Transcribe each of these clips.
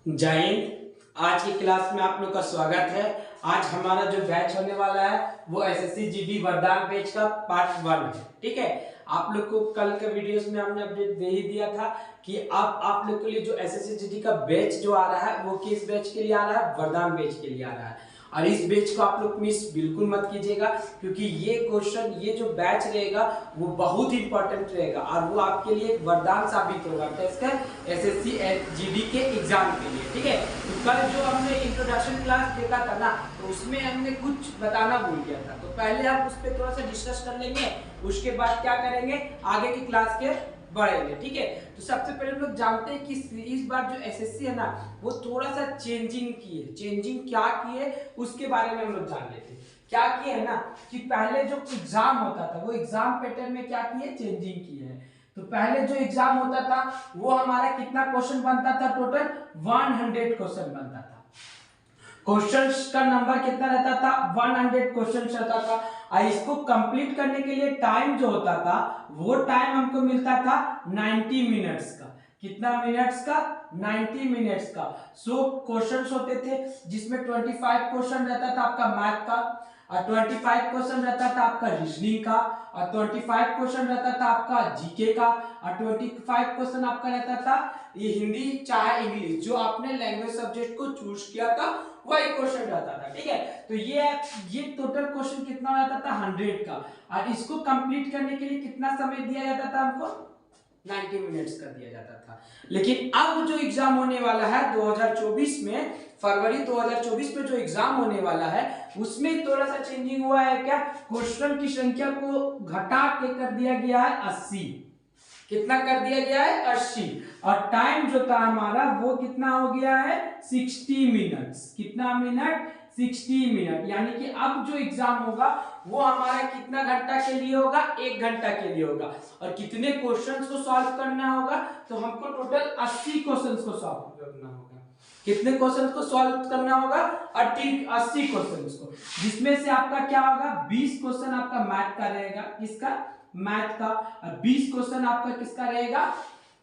जय हिंद। आज की क्लास में आप लोग का स्वागत है। आज हमारा जो बैच होने वाला है वो एसएससी जीडी वरदान बैच का पार्ट 1 है। ठीक है, आप लोग को कल के वीडियोस में हमने अपडेट दे ही दिया था कि अब आप लोग के लिए जो एसएससी जीडी का बैच जो आ रहा है वो किस बैच के लिए आ रहा है, वरदान बैच के लिए आ रहा है। और इस बैच को आप लोग मिस बिल्कुल मत कीजिएगा, क्योंकि ये क्वेश्चन, ये जो बैच रहेगा वो बहुत इंपॉर्टेंट रहेगा और वो आपके लिए एक वरदान साबित होगा एसएससी जीडी के एग्जाम के लिए। ठीक है, तो कल जो हमने इंट्रोडक्शन क्लास देखा था ना, तो उसमें हमने कुछ बताना भूल गया था, तो पहले आप उस पर थोड़ा सा डिस्कस कर लेंगे, उसके बाद क्या करेंगे, आगे की क्लास के बढ़ेंगे। ठीक है, तो सबसे पहले हम लोग जानते हैं कि इस बार जो एसएससी है ना वो थोड़ा सा चेंजिंग की है। चेंजिंग क्या की है उसके बारे में हम लोग जान लेते हैं। क्या किया है ना कि पहले जो एग्जाम होता था वो एग्जाम पैटर्न में क्या किए, चेंजिंग की है। तो पहले जो एग्जाम होता था वो हमारा कितना क्वेश्चन बनता था, टोटल 100 क्वेश्चन बनता था। क्वेश्चंस का नंबर कितना रहता था, 100 क्वेश्चंस रहता था। और इसको कंप्लीट करने के लिए टाइम जो होता था वो टाइम हमको मिलता था 90 मिनट्स का। कितना मिनट्स का, 90 मिनट्स का। सो क्वेश्चंस होते थे जिसमें 25 क्वेश्चन रहता था आपका मैथ का, और 25 क्वेश्चन रहता था आपका रीजनिंग का, और 25 क्वेश्चन रहता था आपका जीके का, और 25 क्वेश्चन आपका रहता था ये हिंदी चाहे इंग्लिश, जो आपने लैंग्वेज सब्जेक्ट को चूज किया था वही क्वेश्चन रहता था। ठीक है, तो ये टोटल क्वेश्चन कितना रहता था, 100 का। और इसको कंप्लीट करने के लिए कितना समय दिया जाता था हमको, 90 मिनट्स का दिया जाता था। लेकिन अब जो एग्जाम होने वाला है 2024 में, फरवरी 2024 में जो एग्जाम होने वाला है उसमें थोड़ा सा चेंजिंग हुआ है। क्या, क्वेश्चन की संख्या को घटा के कर दिया गया है 80। कितना कर दिया गया है, 80। और टाइम जो था हमारा वो कितना हो गया है, 60 मिनट्स। कितना मिनट, 60 मिनट। यानी कि अब जो एग्जाम होगा वो हमारा कितना घंटा के लिए होगा, 1 घंटा के लिए होगा। और कितने क्वेश्चंस को सॉल्व करना होगा, तो हमको टोटल 80 क्वेश्चंस को सॉल्व करना होगा। कितने क्वेश्चंस को सॉल्व करना होगा, 80 क्वेश्चंस को, जिसमें से आपका क्या होगा, 20 क्वेश्चन आपका मैथ का रहेगा। किसका, मैथ का। और 20 क्वेश्चन आपका किसका रहेगा,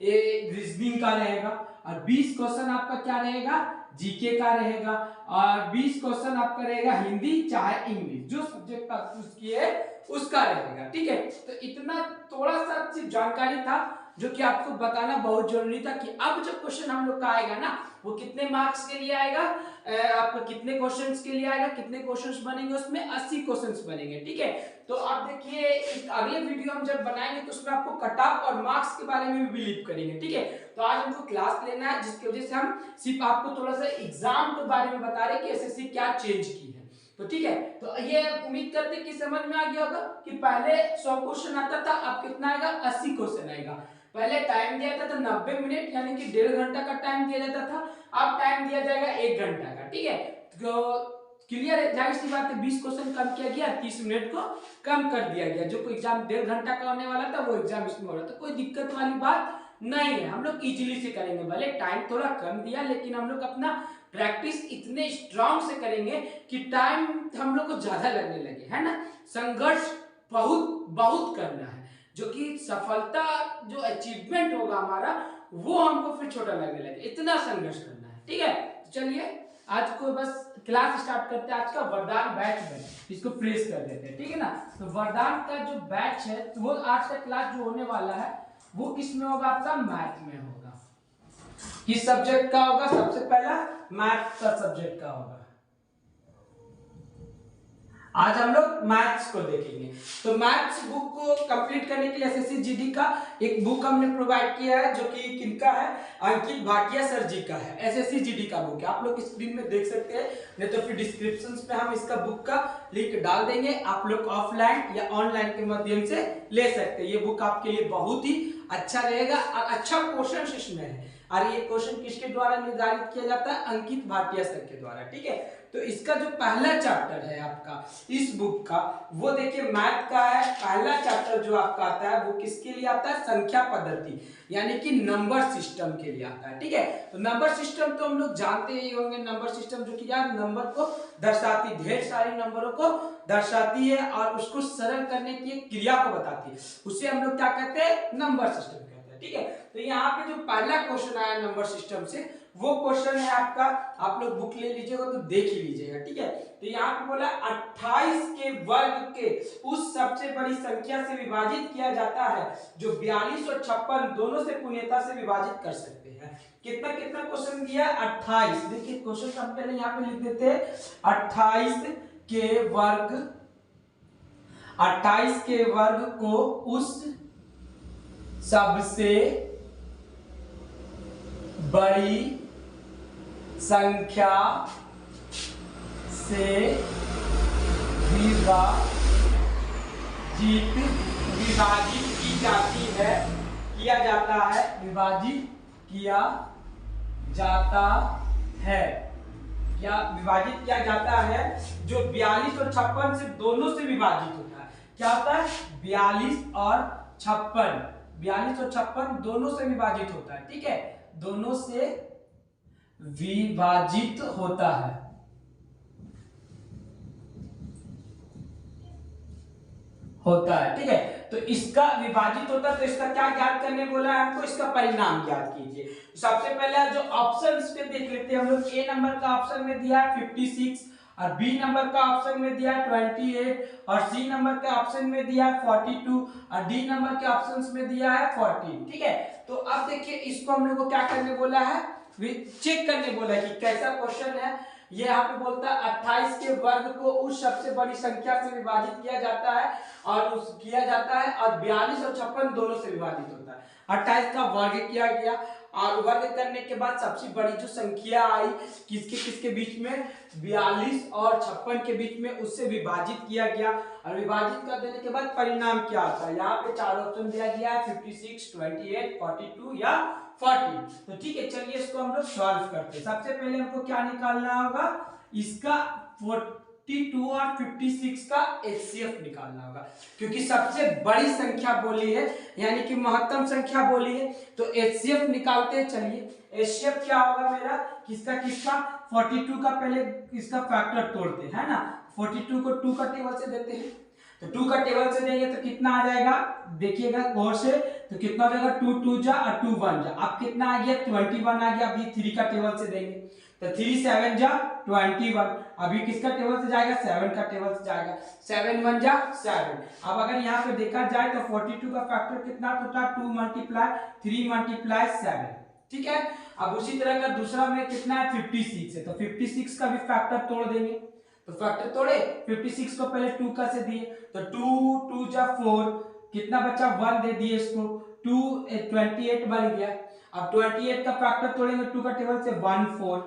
रीजनिंग का रहेगा। और 20 क्वेश्चन आपका क्या रहेगा, जीके का रहेगा। और 20 क्वेश्चन आपका रहेगा हिंदी चाहे इंग्लिश, जो सब्जेक्ट आप चूज किए उसका रहेगा। ठीक है, तो इतना थोड़ा सा सिर्फ जानकारी था जो कि आपको बताना बहुत जरूरी था कि अब जो क्वेश्चन हम लोग का आएगा ना वो कितने मार्क्स के लिए आएगा, आपका कितने क्वेश्चंस के लिए आएगा, कितने क्वेश्चंस बनेंगे, उसमें 80 क्वेश्चंस बनेंगे। ठीक है, तो आप देखिए अगले वीडियो हम जब बनाएंगे तो उसमें आपको कट ऑफ और मार्क्स के बारे में भी बिलीव करेंगे। ठीक है, तो आज हमको क्लास लेना है जिसकी वजह से हम सिर्फ आपको थोड़ा सा एग्जाम के बारे में बता रहे हैं कि एसएससी क्या चेंज की है। तो ठीक है, तो ये उम्मीद करते हैं कि समझ में आ गया होगा कि पहले 100 क्वेश्चन आता था, अब कितना आएगा, 80 क्वेश्चन आएगा। पहले टाइम दिया जाता था 90 मिनट, यानी कि 1.5 घंटा का टाइम दिया जाता था, अब टाइम दिया जाएगा 1 घंटा का। ठीक है, तो क्लियर है, जाहिर सी बात है 20 क्वेश्चन कम किया गया, 30 मिनट को कम कर दिया गया। जो एग्जाम 1.5 घंटा का होने वाला था वो एग्जाम इसमें हो रहा था, कोई दिक्कत वाली बात नहीं है। हम लोग इजीली से करेंगे, भले टाइम थोड़ा कम दिया लेकिन हम लोग अपना प्रैक्टिस इतने स्ट्रांग से करेंगे कि टाइम हम लोग को ज्यादा लगने लगे, है ना। संघर्ष बहुत बहुत करना है, जो कि सफलता जो अचीवमेंट होगा हमारा वो हमको फिर छोटा लगने लगे, इतना संघर्ष करना है। ठीक है, तो चलिए आज को बस क्लास स्टार्ट करते हैं। आज का वरदान बैच में इसको फ्रेश कर देते हैं। ठीक है ना, तो वरदान का जो बैच है तो वो आज का क्लास जो होने वाला है वो किस में होगा, आपका मैथ में होगा। किस सब्जेक्ट का होगा, सबसे पहला मैथ का सब्जेक्ट का होगा। आज हम लोग मैथ्स को देखेंगे। तो मैथ्स बुक को कंप्लीट करने के लिए एसएससी जीडी का एक बुक हमने प्रोवाइड किया है, जो कि किनका है, अंकित भाटिया सर जी का है। एसएससी जीडी का बुक है, आप लोग स्क्रीन में देख सकते हैं, नहीं तो फिर डिस्क्रिप्शन में हम इसका बुक का लिंक डाल देंगे, आप लोग ऑफलाइन या ऑनलाइन के माध्यम से ले सकते हैं। ये बुक आपके लिए बहुत ही अच्छा रहेगा और अच्छा क्वेश्चन इसमें है। और ये क्वेश्चन किसके द्वारा निर्धारित किया जाता है, अंकित भाटिया सर के द्वारा। ठीक है, तो इसका जो पहला चैप्टर है आपका इस बुक का, वो देखिए मैथ का है। पहला चैप्टर जो आपका आता है वो किसके लिए आता है, संख्या पद्धति, यानी कि नंबर सिस्टम के लिए आता है। ठीक है, तो नंबर सिस्टम तो हम लोग जानते ही होंगे। नंबर सिस्टम जो कि यार नंबर को दर्शाती, ढेर सारे नंबरों को दर्शाती है और उसको सरल करने की एक क्रिया को बताती है, उसे हम लोग क्या कहते हैं, नंबर सिस्टम कहते हैं। है। ठीक है, तो यहाँ पे जो पहला क्वेश्चन आया नंबर सिस्टम से वो क्वेश्चन है आपका, आप लोग बुक ले लीजिएगा तो देख ही लीजिएगा। ठीक है, तो यहाँ पे बोला 28 के वर्ग के उस सबसे बड़ी संख्या से विभाजित किया जाता है जो 42 और 56 दोनों से पूर्णता से विभाजित कर सकते हैं। कितना कितना क्वेश्चन दिया, 28। देखिए क्वेश्चन हम पहले यहाँ पे लिख देते हैं 28 के वर्ग को उस सबसे बड़ी संख्या से विभाजित की जाती है, किया जाता है, विभाजित किया जाता है, या विभाजित किया जाता है जो 42 और 56 से दोनों से विभाजित होता है। क्या होता है, 42 और 56 दोनों से विभाजित होता है। ठीक है, दोनों से विभाजित होता है। ठीक है, तो इसका विभाजित होता है, तो इसका क्या ज्ञात करने बोला है हमको, इसका परिणाम ज्ञात कीजिए। सबसे पहले जो ऑप्शंस पे देख लेते हैं हम लोग। ए नंबर का ऑप्शन में दिया है 56 और बी नंबर का ऑप्शन में दिया है 28 और सी नंबर के ऑप्शन में दिया है 42 और डी नंबर के ऑप्शंस में दिया है 14। ठीक है, तो अब देखिए इसको हम लोग को क्या करने बोला है, चेक करने बोला है कि कैसा क्वेश्चन है। ये यहाँ पे बोलता है 28 के वर्ग को उस सबसे बड़ी संख्या से विभाजित किया जाता है और 42 और 56 दोनों से विभाजित होता है। 28 का वर्ग किया गया और वर्ग करने के बाद सबसे बड़ी जो संख्या आई किसके किसके बीच में, 42 और 56 के बीच में, उससे विभाजित किया गया और विभाजित कर देने के बाद परिणाम क्या आता है। यहाँ पे चार ऑप्शन दिया गया है 56, 28, 42 या 40। तो ठीक है, चलिए इसको हम लोग सॉल्व करते हैं। सबसे पहले हमको क्या निकालना होगा, इसका 42 और 56 का एचसीएफ निकालना होगा, क्योंकि सबसे बड़ी संख्या बोली है यानी कि महत्तम संख्या बोली है, तो एचसीएफ निकालते हैं। चलिए एचसीएफ क्या होगा मेरा, किसका 42 का पहले इसका फैक्टर तोड़ते हैं, है ना। 42 को 2 का टेबल से देते हैं, तो 2 का टेबल से देंगे तो कितना आ जाएगा, देखिएगा गौर से, तो कितना हो जाएगा 2 2 जा और 2 1 जा। अब कितना आ गया 21 आ गया। अभी 3 का टेबल से देंगे तो 3 7 जा 21। अभी किसका टेबल से जाएगा, 7 का टेबल से जाएगा, 7 1 जा 7। अब अगर यहाँ पे देखा जाए तो 42 का फैक्टर कितना होता है, 2 मल्टीप्लाई 3 मल्टीप्लाई 7। ठीक है, अब उसी तरह का दूसरा में कितना है 56 है, तो 56 का भी फैक्टर तोड़ देंगे। तो फैक्टर तोड़े, 56 को पहले 2 का से दिए तो 2 2 जा 4, कितना बचा 1 दे दिए इसको, 2 28 बन गया। अब 28 का फैक्टर तोड़ेंगे 2 का टेबल से 1 4,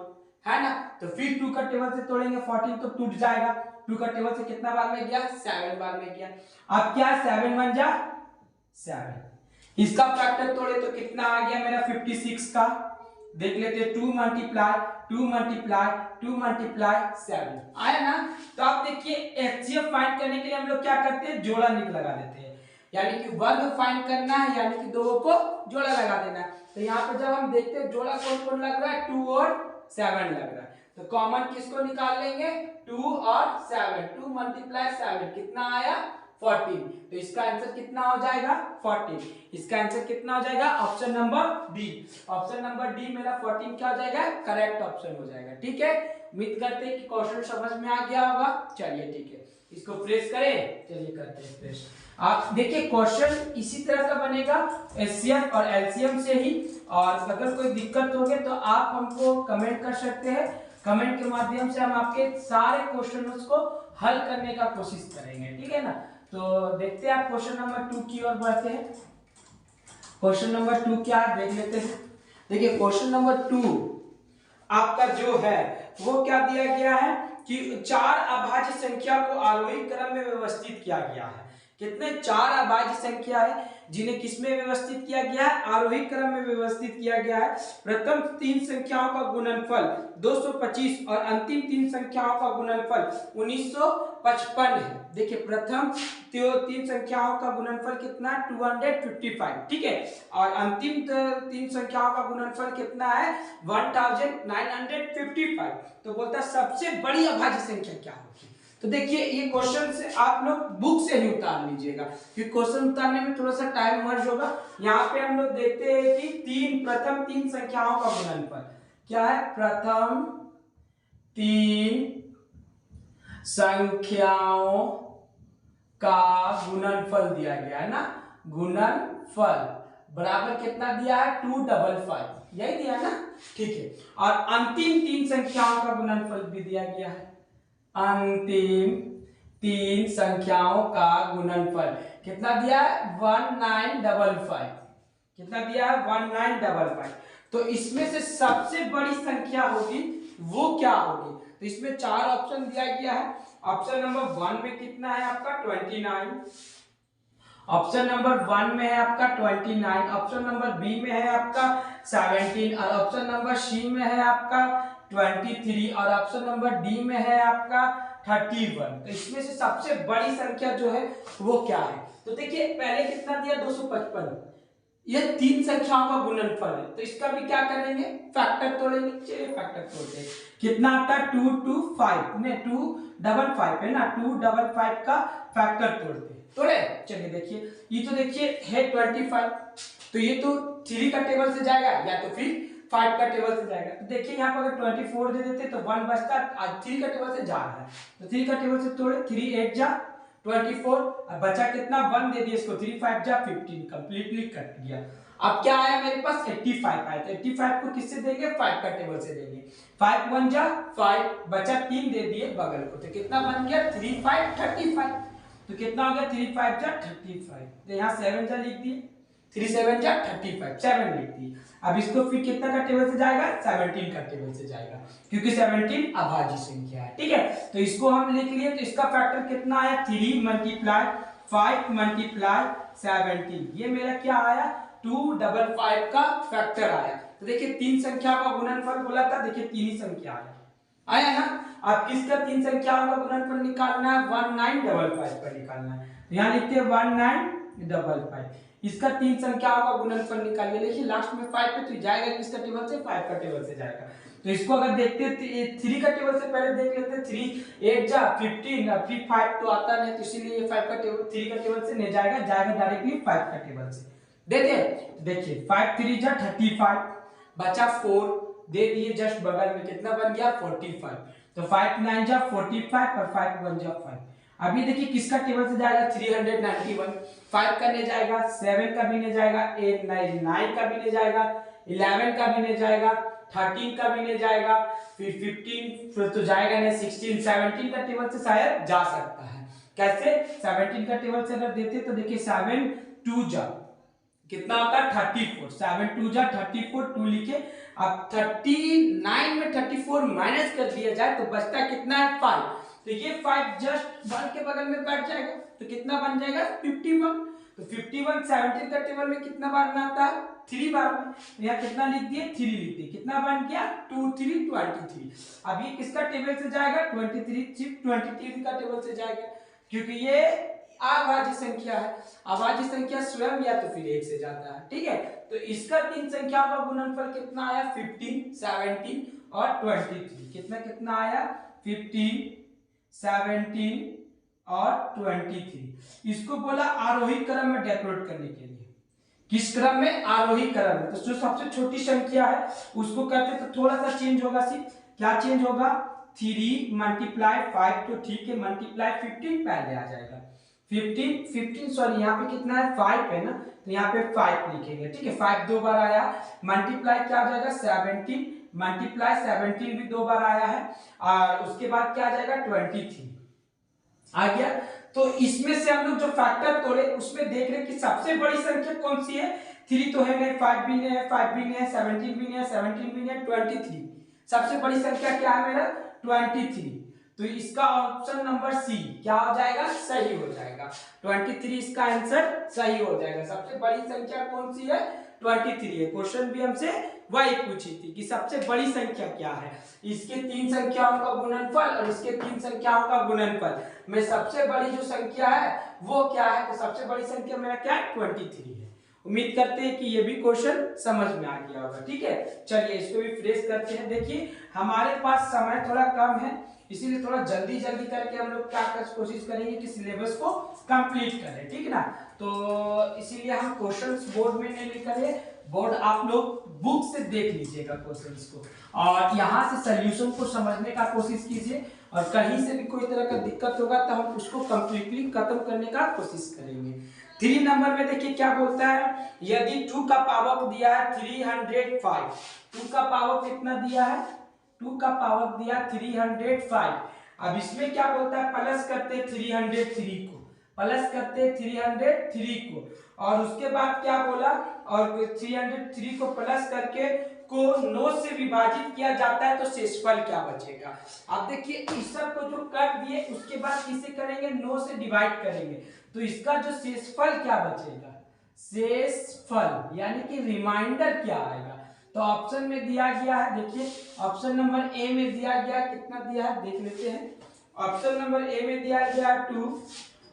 है ना। तो फिर 2 का टेबल से तोड़ेंगे 14 तो टूट जाएगा। 2 का टेबल से कितना बार में गया, 7 बार में गया। अब क्या 7 1 जा 7, इसका फैक्टर तोड़े तो कितना आ गया मेरा 56 का, देख लेते 2 मल्टीप्लाई 2 मल्टीप्लाई 2 मल्टीप्लाई 7 आया ना। तो आप देखिए एचसीएफ फाइंड करने के लिए हम लोग क्या करते हैं, जोड़ा लगा देते हैं, यानी कि वर्ग फाइंड करना है, यानी कि दो को जोड़ा लगा देना है। तो यहाँ पे जब हम देखते हैं जोड़ा कौन कौन लग रहा है, 2 और 7 लग रहा है, तो कॉमन किसको निकाल लेंगे, 2 और 7, 2 मल्टीप्लाई 7 कितना आया 14। तो इसका आंसर कितना हो जाएगा 14। इसका आंसर कितना हो जाएगा, option number D. Option number D मेरा 14 क्या हो जाएगा, करेक्ट ऑप्शन हो जाएगा। ठीक है, उम्मीद करते हैं कि क्वेश्चन समझ में आ गया होगा। चलिए ठीक है, इसको फ्रेश करें, चलिए करते हैं फ्रेश। आप देखिए क्वेश्चन इसी तरह का बनेगा, एचसीएफ और एलसीएम से ही। और अगर कोई दिक्कत होगी तो आप हमको कमेंट कर सकते हैं, कमेंट के माध्यम से हम आपके सारे क्वेश्चंस को हल करने का कोशिश करेंगे। ठीक है ना, तो देखते हैं आप क्वेश्चन नंबर 2 की ओर बढ़ते हैं। क्वेश्चन नंबर 2 क्या है देख लेते हैं। देखिए क्वेश्चन नंबर 2 आपका जो है वो क्या दिया गया है कि 4 अभाज्य संख्या को आरोही क्रम में व्यवस्थित किया गया है। कितने 4 अभाज्य संख्या है जिन्हें किसमें व्यवस्थित किया गया है, आरोही क्रम में व्यवस्थित किया गया है। प्रथम 3 संख्याओं का गुणनफल 225 और अंतिम 3 संख्याओं का गुणनफल 1955 है। देखिए प्रथम 3 संख्याओं का गुणनफल कितना है 255, ठीक है, और अंतिम 3 संख्याओं का गुणनफल कितना है 1955। तो बोलता है सबसे बड़ी अभाज्य संख्या क्या होगी। तो देखिए ये क्वेश्चन से आप लोग बुक से ही उतार लीजिएगा, क्योंकि क्वेश्चन उतारने में थोड़ा सा टाइम मर्ज होगा। यहाँ पे हम लोग देखते हैं कि प्रथम तीन संख्याओं का गुणनफल क्या है, प्रथम तीन संख्याओं का गुणनफल दिया गया है ना, गुणनफल बराबर कितना दिया है 255, यही दिया है ना, ठीक है। और अंतिम तीन संख्याओं का गुणनफल भी दिया गया है, अंतिम तीन संख्याओं का गुणनफल कितना दिया है 1955, कितना दिया है 1955। तो इसमें से सबसे बड़ी संख्या होगी वो क्या होगी, तो इसमें चार ऑप्शन दिया गया है। ऑप्शन नंबर 1 में कितना है आपका 29, ऑप्शन नंबर 1 में है आपका 29, ऑप्शन नंबर बी में है आपका 17 और ऑप्शन नंबर सी में है आपका 23 और ऑप्शन नंबर डी में है आपका 31। तो इसमें से सबसे बड़ी संख्या जो है वो क्या है, तो देखिए पहले कितना दिया 255, ये तीन संख्याओं का गुणनफल है, तो इसका भी क्या करेंगे फैक्टर तोड़ेंगे। चलिए फैक्टर तोड़ते हैं, कितना आता है 225 ने 255 है ना, 255 का फैक्टर तोड़ते हैं, तोड़े। चलिए देखिए ये तो देखिए है 25, तो ये तो 3 का टेबल से जाएगा या तो फिर 5 का टेबल से जाएगा। तो देखिए यहाँ पर अगर 24 दे देते तो 1 बचता, आज 3 का टेबल से जा रहा है तो 3 का टेबल से तोड़े, 3 8 जा 24, बचा कितना 1 दे दिए इसको, 3 5 जा 15, कंप्लीटली कट गया। अब क्या आया मेरे पास 85 आया, तो 85 को किससे देंगे 5 का टेबल से देंगे, 5 1 जा 5, बचा 3 दे दिए बगल को, तो कितना बन गया 3 5 35, तो कितना हो गया 3 5 जा 35, तो यहाँ 7 जा लिख दिए, 3 7 जा 35, 7 लिख दिए। अब इसको फिर कितना का टेबल से जाएगा 17 का टेबल से जाएगा, क्योंकि 17 अभाज्य संख्या है, ठीक है। तो इसको हम लिख लिए, तो इसका फैक्टर कितना आया 3 मल्टीप्लाई 5 मल्टीप्लाई 17, ये मेरा क्या आया 255 का फैक्टर आया। तो देखिए तीन संख्या का गुणनफल बोला था, देखिए तीन ही संख्या आया ना। अब किसका तीन संख्याओं का गुणनफल निकालना है 1955 पर निकालना है, तो यहाँ लिखते हैं 1955, इसका तीन संख्याओं का गुणनफल निकालिए। देखिए लास्ट में 5 पे तो जाएगा किसका टेबल से 5 का टेबल से जाएगा, तो इसको अगर देखते हैं 3 का टेबल से पहले देख लेते हैं, 3 8 जा 15, फिर 5 तो आता नहीं, तो इसीलिए ये 5 का टेबल 3 का टेबल से नहीं जाएगा, जाएगा डायरेक्टली 5 का टेबल से। देखिए 5 3 जा 35, बचा 4 दे दिए जस्ट बगल में, कितना बन गया 45, तो 5 9 जा 45 और 5 1 जा 5। अभी देखिए किसका टेबल से जाएगा 391, 5 का नहीं जाएगा, 7 का भी नहीं जाएगा, 8 9 का भी नहीं जाएगा, 11 का भी नहीं जाएगा, 13 का भी नहीं जाएगा, फिर 15 फिर तो जाएगा नहीं, 16 17 का टेबल से शायद जा सकता है। कैसे 17 का टेबल से अगर देते तो देखिए 7 2 जा कितना होता है 34, 7 2 जा 34, 2 लिखे। अब 39 में 34 माइनस कर दिया जाए तो बचता कितना है 5, तो ये 5 जस्ट 1 के बगल में बैठ जाएगा, तो कितना बन जाएगा 51। तो 51 17 का टेबल में कितना बार में आता है 3 बार में, तो यहाँ कितना लिख दिए 3 लिख दिए, कितना बन गया 2 3 23। अब ये किसका टेबल से जाएगा 23 का टेबल से जाएगा, क्योंकि ये अभाज्य संख्या है, अभाज्य संख्या स्वयं या तो फिर 1 से जाता है, ठीक है। तो इसका तीन संख्याओं का गुणनफल कितना आया 15 17 और 23, कितना कितना आया 15 17 और 23। इसको बोला आरोही क्रम में डेकोरेट करने के लिए, किस क्रम में आरोही क्रम में, तो जो सबसे छोटी संख्या है उसको करते तो थोड़ा सा चेंज होगा, सिर्फ क्या चेंज होगा 3 मल्टीप्लाई 5, तो ठीक है मल्टीप्लाई 15 पहले आ जाएगा, 15 सॉरी यहाँ पे कितना है 5 है ना, तो यहाँ पे 5 लिखेंगे, ठीक है। 5 दो बार आया, मल्टीप्लाई क्या हो जाएगा 17 मल्टीप्लाई 17 भी 2 बार आया है, और उसके बाद क्या आ जाएगा 23 आ गया। तो इसमें से हम लोग जो फैक्टर तोड़े उसमें देख रहे हैं कि सबसे बड़ी संख्या कौन सी है, 3 तो है नहीं, 5 भी नहीं है, 5 भी नहीं है, 17 भी नहीं है, 17 भी नहीं है, 23 सबसे बड़ी संख्या क्या है मेरा 23। तो इसका ऑप्शन नंबर सी क्या हो जाएगा सही हो जाएगा, 23 इसका आंसर सही हो जाएगा। सबसे बड़ी संख्या कौन सी है 23 है। क्वेश्चन भी हमसे वही पूछी थी कि सबसे बड़ी संख्या क्या है, इसके तीन संख्याओं का गुणनफल और इसके तीन संख्याओं का गुणनफल में सबसे बड़ी जो संख्या है वो क्या है, तो सबसे बड़ी संख्या मेरा क्या है 23 है। उम्मीद करते हैं कि ये भी क्वेश्चन समझ में आ गया होगा। ठीक है, चलिए इसको भी फ्रेश करते हैं। देखिए हमारे पास समय थोड़ा कम है, इसीलिए थोड़ा जल्दी जल्दी करके हम लोग क्या कोशिश करेंगे कि सिलेबस को कंप्लीट करें। ठीक है ना, तो इसीलिए हम क्वेश्चंस बोर्ड में नहीं लिख रहे, बोर्ड आप लोग बुक से देख लीजिएगा क्वेश्चंस को, और यहाँ से सॉल्यूशन को समझने का कोशिश कीजिए, और कहीं से भी कोई तरह का दिक्कत होगा तो हम उसको कंप्लीटली खत्म करने का कोशिश करेंगे। 3 नंबर में देखिए क्या बोलता है, यदि 2 का पावर दिया है 305, 2 का पावर कितना दिया है, 2 का पावर दिया 305। अब इसमें क्या बोलता है, प्लस करते हैं 303 को, प्लस करते हैं 303 को, और उसके बाद क्या बोला, और 303 को प्लस करके को 9 से विभाजित किया जाता है तो शेषफल क्या बचेगा। अब देखिए इस सब को जो कर दिए उसके बाद किसे करेंगे, 9 से डिवाइड करेंगे, तो इसका जो शेषफल क्या बचेगा, शेषफल यानी कि रिमाइंडर क्या आएगा। तो ऑप्शन में दिया गया है, देखिए ऑप्शन नंबर ए में दिया गया, कितना दिया है देख लेते हैं। ऑप्शन नंबर ए में दिया गया 2,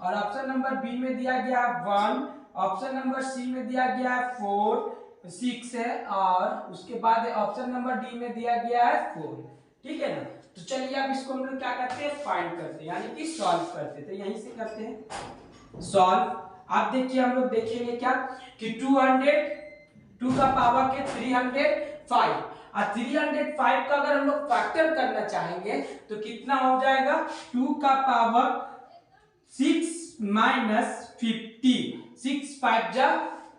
और ऑप्शन नंबर बी में दिया गया 1, ऑप्शन नंबर सी में दिया गया 4, 6 है, और उसके बाद ऑप्शन नंबर डी में दिया गया है 4। ठीक है ना, तो चलिए अब इसको हम लोग क्या करते हैं, फाइंड करते हैं, यानी कि सॉल्व करते हैं। तो यहीं से करते हैं सॉल्व। आप देखिए हम लोग देखेंगे क्या कि 2 का पावर के 305, और 305 का अगर हम लोग फैक्टर करना चाहेंगे तो कितना हो जाएगा, 2 का पावर 6 माइनस 50, 6 5 जा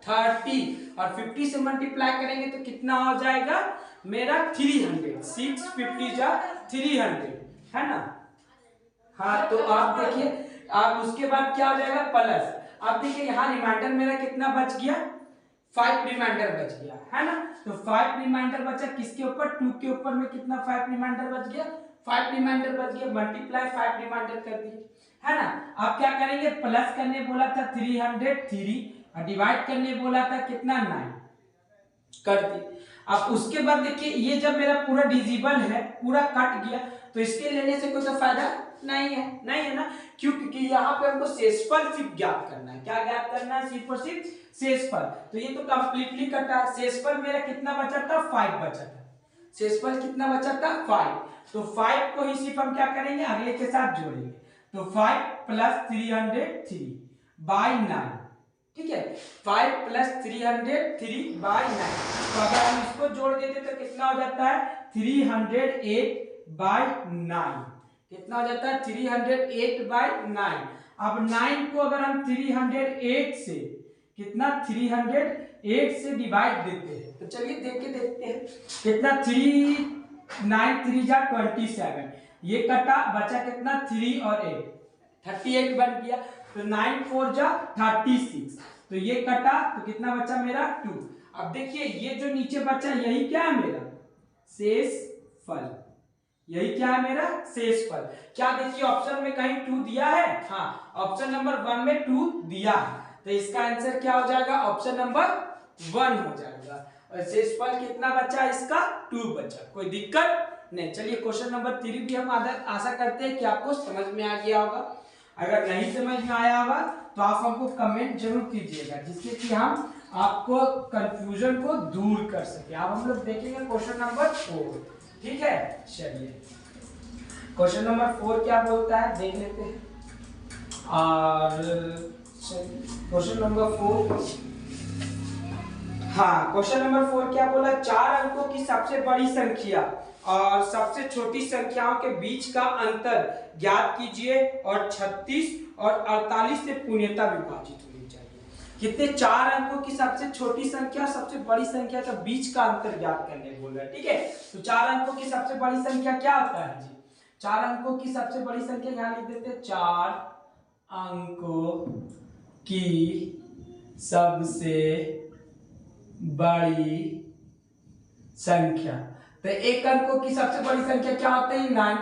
30, और 50 से मल्टीप्लाई करेंगे तो कितना हो जाएगा मेरा 300, 6 50 जा 300, है ना। हाँ तो आप देखिए, आप उसके बाद क्या हो जाएगा प्लस। आप देखिए यहाँ रिमाइंडर मेरा कितना बच गया, 5 रिमाइंडर बच गया, है ना। तो 5 रिमाइंडर बचा किसके ऊपर, 2 के ऊपर में कितना 5 रिमाइंडर बच गया, 5 रिमाइंडर बच गया, मल्टीप्लाई 5 रिमाइंडर कर दिए, है ना। आप क्या करेंगे, प्लस करने बोला था 303, और डिवाइड करने बोला था कितना 9 कर दिए। अब उसके बाद देखिए ये जब मेरा पूरा डिजिबल है, पूरा कट गया, तो इसके लेने से कोई तो फायदा नहीं है ना, क्योंकि यहाँ पे हमको शेषफल सिर्फ ज्ञात करना है। क्या ज्ञात करना है, सिर्फ और सिर्फ शेषफल। तो ये तो कंप्लीटली कटा है। शेषफल मेरा कितना बचा था, 5 बचा था, शेषफल कितना बचा था 5। तो 5 को ही सिर्फ हम क्या करेंगे, अगले के साथ जोड़ेंगे, तो 5 प्लस 303 बाई 9, ठीक है, 5 प्लस 303 बाई 9। तो अगर हम इसको जोड़ देते तो कितना हो जाता है, 308 बाई 9, कितना हो जाता है 308 बाई 9। अब 9 को अगर हम 308 से कितना 308 से डिवाइड देते हैं, तो चलिए देख के देखते हैं कितना, 3 9 3 जा 27, ये कटा बचा कितना 3 और 8 38 बन गया। तो 9 4 जा 36, तो ये कटा तो कितना बचा मेरा 2। अब देखिए ये जो नीचे बचा यही क्या है मेरा शेषफल, यही क्या है मेरा शेषफल। क्या देखिए ऑप्शन में कहीं 2 दिया है, हाँ ऑप्शन नंबर 1 में 2 दिया है, तो इसका आंसर क्या हो जाएगा, ऑप्शन नंबर 1 हो जाएगा। और शेषफल कितना बचा, इसका 2 बचा, कोई दिक्कत नहीं। चलिए क्वेश्चन नंबर 3 भी हम आशा करते हैं कि आपको समझ में आ गया होगा। अगर नहीं समझ में आया होगा तो आप हमको कमेंट जरूर कीजिएगा, जिससे कि हम आपको कंफ्यूजन को दूर कर सके। अब हम लोग देखेंगे क्वेश्चन नंबर 4, ठीक है। चलिए क्वेश्चन नंबर 4 क्या बोलता है देख लेते हैं। और क्वेश्चन नंबर 4, हाँ क्वेश्चन नंबर 4 क्या बोला, 4 अंकों की सबसे बड़ी संख्या और सबसे छोटी संख्याओं के बीच का अंतर ज्ञात कीजिए और 36 और 48 से पूर्णतः विभाजित होनी चाहिए। कितने 4 अंकों की सबसे छोटी संख्या और सबसे बड़ी संख्या के बीच का अंतर ज्ञात करने बोल रहा है, ठीक है। तो 4 अंकों की सबसे बड़ी संख्या क्या होता है जी, 4 अंकों की सबसे बड़ी संख्या यहाँ लिख देते हैं, 4 अंकों की सबसे बड़ी संख्या। तो 1 अंकों की सबसे बड़ी संख्या क्या होते हैं 9,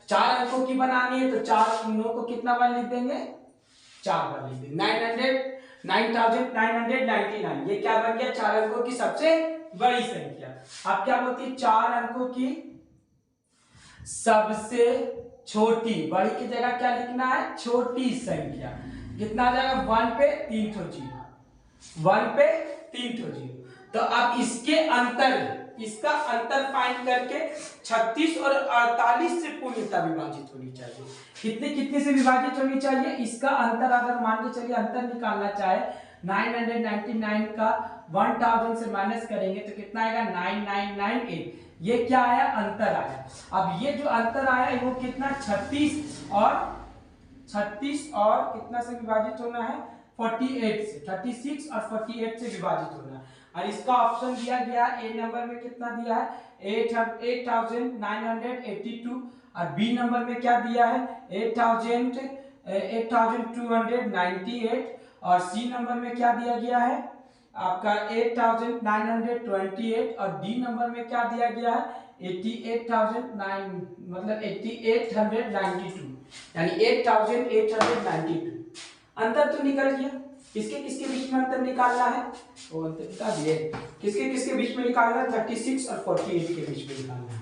4 अंकों की बनानी है तो 4 9 को कितना बार लिख देंगे, 4 बार लिख देंगे, 9999, ये क्या बन गया 4 अंकों की सबसे बड़ी संख्या। अब क्या बोलती है 4 अंकों की सबसे छोटी, बड़ी की जगह क्या लिखना है छोटी संख्या, कितना आ जाएगा 1 पे 3 तो 0, 1 पे 3 ठो जीरो। तो अब इसका अंतर फाइंड करके 36 और 48 से पूर्णतः विभाजित होनी चाहिए। कितने से विभाजित होनी चाहिए? इसका अंतर अगर मान के चलिए अंतर निकालना चाहे 999 का 1000 से माइनस करेंगे तो कितना आएगा? 9998। ये क्या आया? अंतर आया। अब ये जो अंतर आया वो कितना? 36 और कितना से विभाजित होना है? 48 से। 36 और 48 से विभाजित होना है। और इसका ऑप्शन दिया गया ए नंबर में कितना दिया है? 8982। और बी नंबर में क्या दिया है? 8298। और सी नंबर में क्या दिया गया है? आपका 8928। और डी नंबर में क्या दिया गया है? 8892, यानी 8892। अंतर तो निकल गया। किसके बीच में अंतर निकालना है? वो अंतर निकाल दिए। किसके बीच में निकालना है? 36 और 48 के बीच में निकालना है।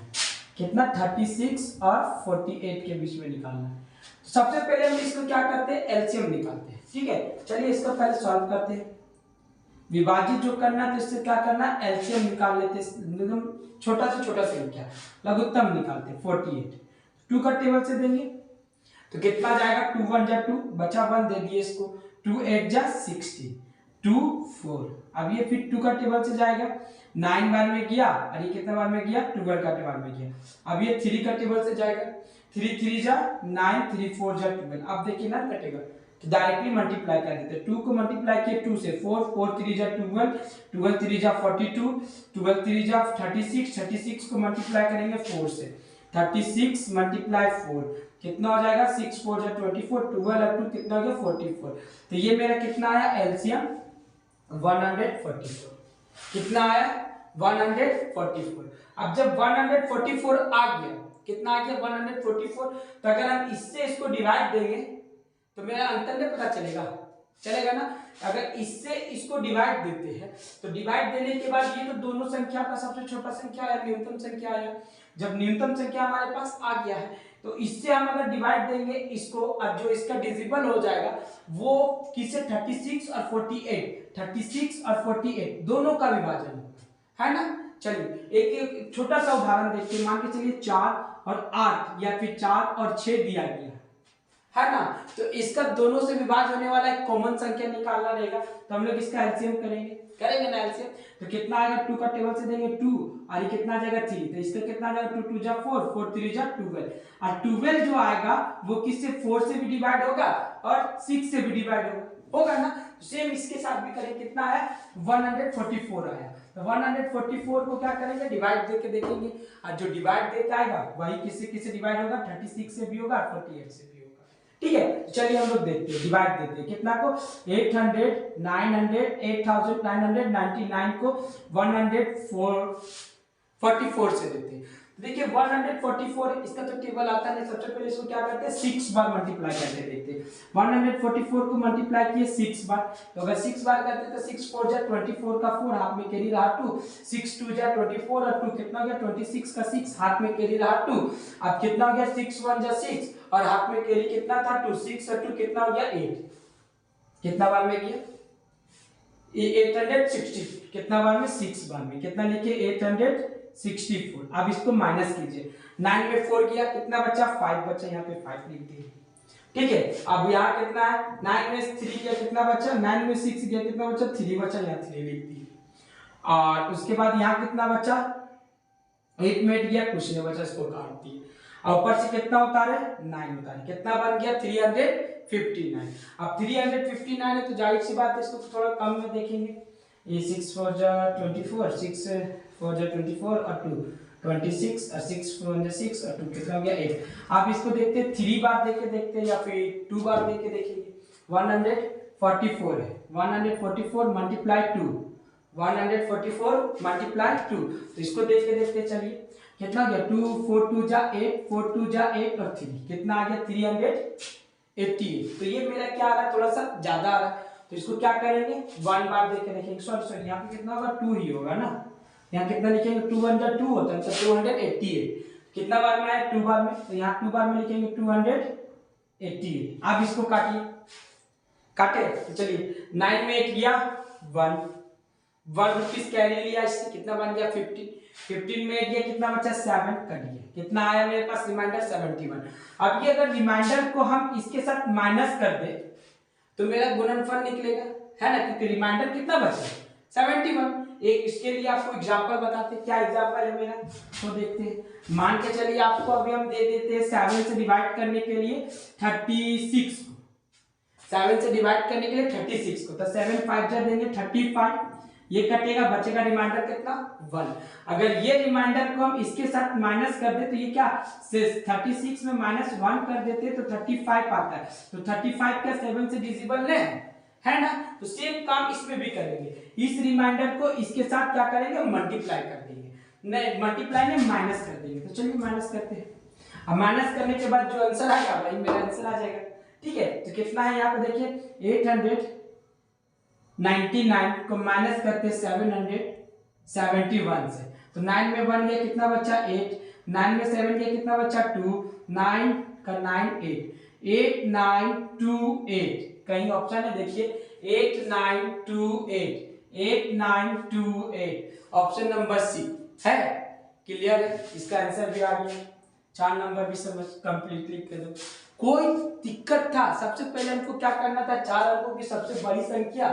कितना? 36 और 48 के बीच में निकालना है। सबसे पहले हम इसको क्या करते हैं? एलसीएम निकालते हैं। ठीक है, चलिए इसको पहले सॉल्व करते हैं। विभाजित जो करना है तो इससे क्या करना है? एलसीएम निकाल लेते हैं। एकदम छोटा से छोटा संख्या लघुत्तम निकालते हैं। 48 2 का टेबल से देंगे तो कितना जाएगा? 2 1 जा 2, बचा 1 दे दिए इसको। 2 8 जा 60, 2 4। अब ये फिर 2 का टेबल से जाएगा, 9 बार में गया और ये कितना बार में गया? 12 का टेबल में गया। अब ये 3 का टेबल से जाएगा, 3 3 जा 9, 3 4 जा 12। अब देखिए ना कटेगा तो डायरेक्टली मल्टीप्लाई कर देते हैं। 2 को मल्टीप्लाई किए 2 से, 4 4 3 जा 12, 12 3 जा 42, 12 3 जा 36, 36 को मल्टीप्लाई करेंगे 4 से, 36 मल्टीप्लाई 4 कितना हो जाएगा? 6 4 जा 24, 12 और 2 कितना हो गया? 44। तो ये मेरा कितना आया? एलसीएम 144। कितना आया? 144। अब जब 144 आ गया, कितना आ गया? 144। तो अगर हम इससे इसको डिवाइड देंगे तो मेरा अंतर नहीं पता चलेगा ना। अगर इससे इसको डिवाइड देते हैं तो डिवाइड देने के बाद ये तो दोनों संख्या का सबसे छोटा संख्या आया, न्यूनतम संख्या आया। जब न्यूनतम संख्या हमारे पास आ गया है तो इससे हम अगर डिवाइड देंगे इसको, अब जो इसका डिविजिबल हो जाएगा वो किससे? 36 और 48 दोनों का विभाजन है ना। चलिए एक छोटा सा उदाहरण देखते हैं। मान के चलिए 4 और 8 या फिर 4 और 6 दिया गया है ना। तो इसका दोनों से विभाज्य होने वाला एक कॉमन संख्या निकालना रहेगा। तो हम लोग इसका एलसीएम करेंगे ना एलसीएम। तो कितना आएगा? 2 का टेबल से देंगे 2 और ये कितना आ जाएगा? 3। तो इसका कितना आ जाएगा? 2 2 जा 4, 4 3 जा 12। और 12 जो आएगा वो किससे? 4 से भी डिवाइड होगा और 6 से भी डिवाइड होगा ना। सेम इसके साथ भी करें। कितना है? 144 आया। तो 144 को क्या करेंगे? डिवाइड देके देखेंगे। और जो डिवाइड देके आएगा वही किससे डिवाइड होगा? 36 से भी होगा, 48 से भी होगा। ठीक है, चलिए हम लोग देखते हैं, डिवाइड देते हैं। कितना को? 8999 को 144 से देते हैं। देखिए 144 इसका तो टेबल आता है। सबसे पहले इसको क्या करते हैं? 6 बार मल्टीप्लाई करके देखते हैं। 144 को मल्टीप्लाई किए 6 बार। तो अगर 6 बार करते हैं तो 6 4 जा 24 का 4 हाथ में कैरी रहा 2, 6 2 जा 24 और 2 कितना हो गया? 26 का 6 हाथ में कैरी रहा 2। अब कितना हो गया? 6 1 जा 6 और हाथ में कैरी कितना था? 2। 6 और 2 कितना हो गया? 8। कितना बार में किया? 860। कितना बार में? 6 बार में। कितना लिखे? 864। अब इसको माइनस कीजिए। 9 में 4 किया, कितना बचा? 5 बचा। यहाँ पे 5 लिख दिए। ठीक है, अब यहाँ कितना है? 9 में 3 किया, कितना बचा? 9 में 6 किया, कितना बचा? 3 बचा। यहाँ 3 लिख दिए। और उसके बाद यहाँ कितना बचा? 8 में 8 गया, कुछ नहीं बचा, इसको काट दिए। और ऊपर से कितना उतारे? 9 उतारे। कितना बन गया? 359। अब 359 है तो जाहिर सी बात है इसको थोड़ा कम में देखेंगे। ये 6 4 जा 24, 6 4 जा 24 और 2 26 और 6 4 जा 6 और 2 कितना हो गया? 8। आप इसको देखते हैं 3 बार देके देखते हैं या फिर 2 बार देके देखेंगे। 144 है, 144 मल्टीप्लाई 2, 144 मल्टीप्लाई 2। तो इसको देख के देखते चलिए कितना गया? 2 4 2 जा 8, 4 2 जा 8 और 3 कितना आ गया? 388। तो ये मेरा क्या आ रहा है? थोड़ा सा ज्यादा आ रहा है। तो इसको क्या करेंगे? 1 बार देख के देखेंगे। सॉरी यहाँ पे कितना होगा? 2 ही होगा ना। यहाँ कितना लिखेंगे? 2 1 जा 2 होता है तो 288। कितना बार में आया? 2 बार में। तो यहाँ 2 बार में लिखेंगे 288। अब इसको काटिए। काटे तो चलिए 9 में 8 गया 1, ₹1 कैरी लिया, इससे कितना बन गया 15। 15 में ये कितना बचा 7 कट गया, कितना आया मेरे पास रिमाइंडर 71। अब ये अगर रिमाइंडर को हम इसके साथ माइनस कर दे तो मेरा गुणनफल निकलेगा, है ना, क्योंकि रिमाइंडर कितना बचा 71। एक इसके लिए आपको एग्जांपल बताते हैं, क्या एग्जांपल है मेरा तो देखते हैं। मान के चलिए आपको अभी हम दे देते हैं 7 से डिवाइड करने के लिए 36 को, 7 से डिवाइड करने के लिए 36 को, तो 7 5 जा देंगे 35, ये कटेगा, बचेगा रिमाइंडर कितना 1। अगर ये रिमाइंडर को हम इसके साथ माइनस कर दे तो ये क्या 36 में -1 कर देते तो 35 आता है, तो 35 क्या 7 से डिविजिबल है ना, तो सेम काम इसमें भी करेंगे। इस रिमाइंडर को इसके साथ क्या करेंगे मल्टीप्लाई कर देंगे, नहीं मल्टीप्लाई में माइनस कर देंगे। तो चलिए माइनस करते हैं। अब माइनस करने के बाद जो आंसर आएगा वही मेरा आंसर आ जाएगा, ठीक है। तो कितना है यहाँ पे देखिए 899 को माइनस करते 771 से, तो 9 में 1 गया कितना बचा 8, 9 में 7 गया कितना बचा 2, 9 का 9 8, 8928, कहीं ऑप्शन है देखिए 8928, 8928 ऑप्शन नंबर सी है। क्लियर है, इसका आंसर भी आ गया, 4 नंबर भी समझ कंप्लीटली कर दो। कोई दिक्कत था? सबसे पहले हमको क्या करना था, 4 अंकों की सबसे बड़ी संख्या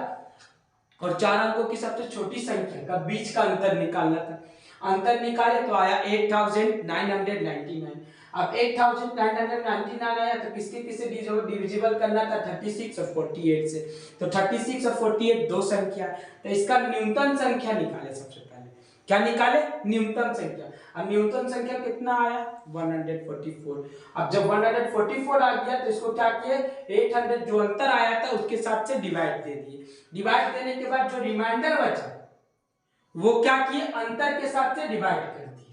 और 4 अंकों की सबसे छोटी संख्या का बीच का अंतर निकालना था। अंतर निकाले तो आया 8999। अब 8999 आया तो किसके किससे डिविजिबल करना था 36 और 48 से, तो 36 और 48 दो संख्या, तो इसका न्यूनतम संख्या निकाले। सबसे पहले क्या निकाले न्यूनतम संख्या। अब न्यूनतम संख्या कितना आया 144। अब जब 144 आ गया तो इसको क्या किए 800 जो अंतर आया था उसके साथ से डिवाइड दे दिए। डिवाइड देने के बाद जो रिमाइंडर बचा वो क्या किए अंतर के साथ से डिवाइड कर दिए,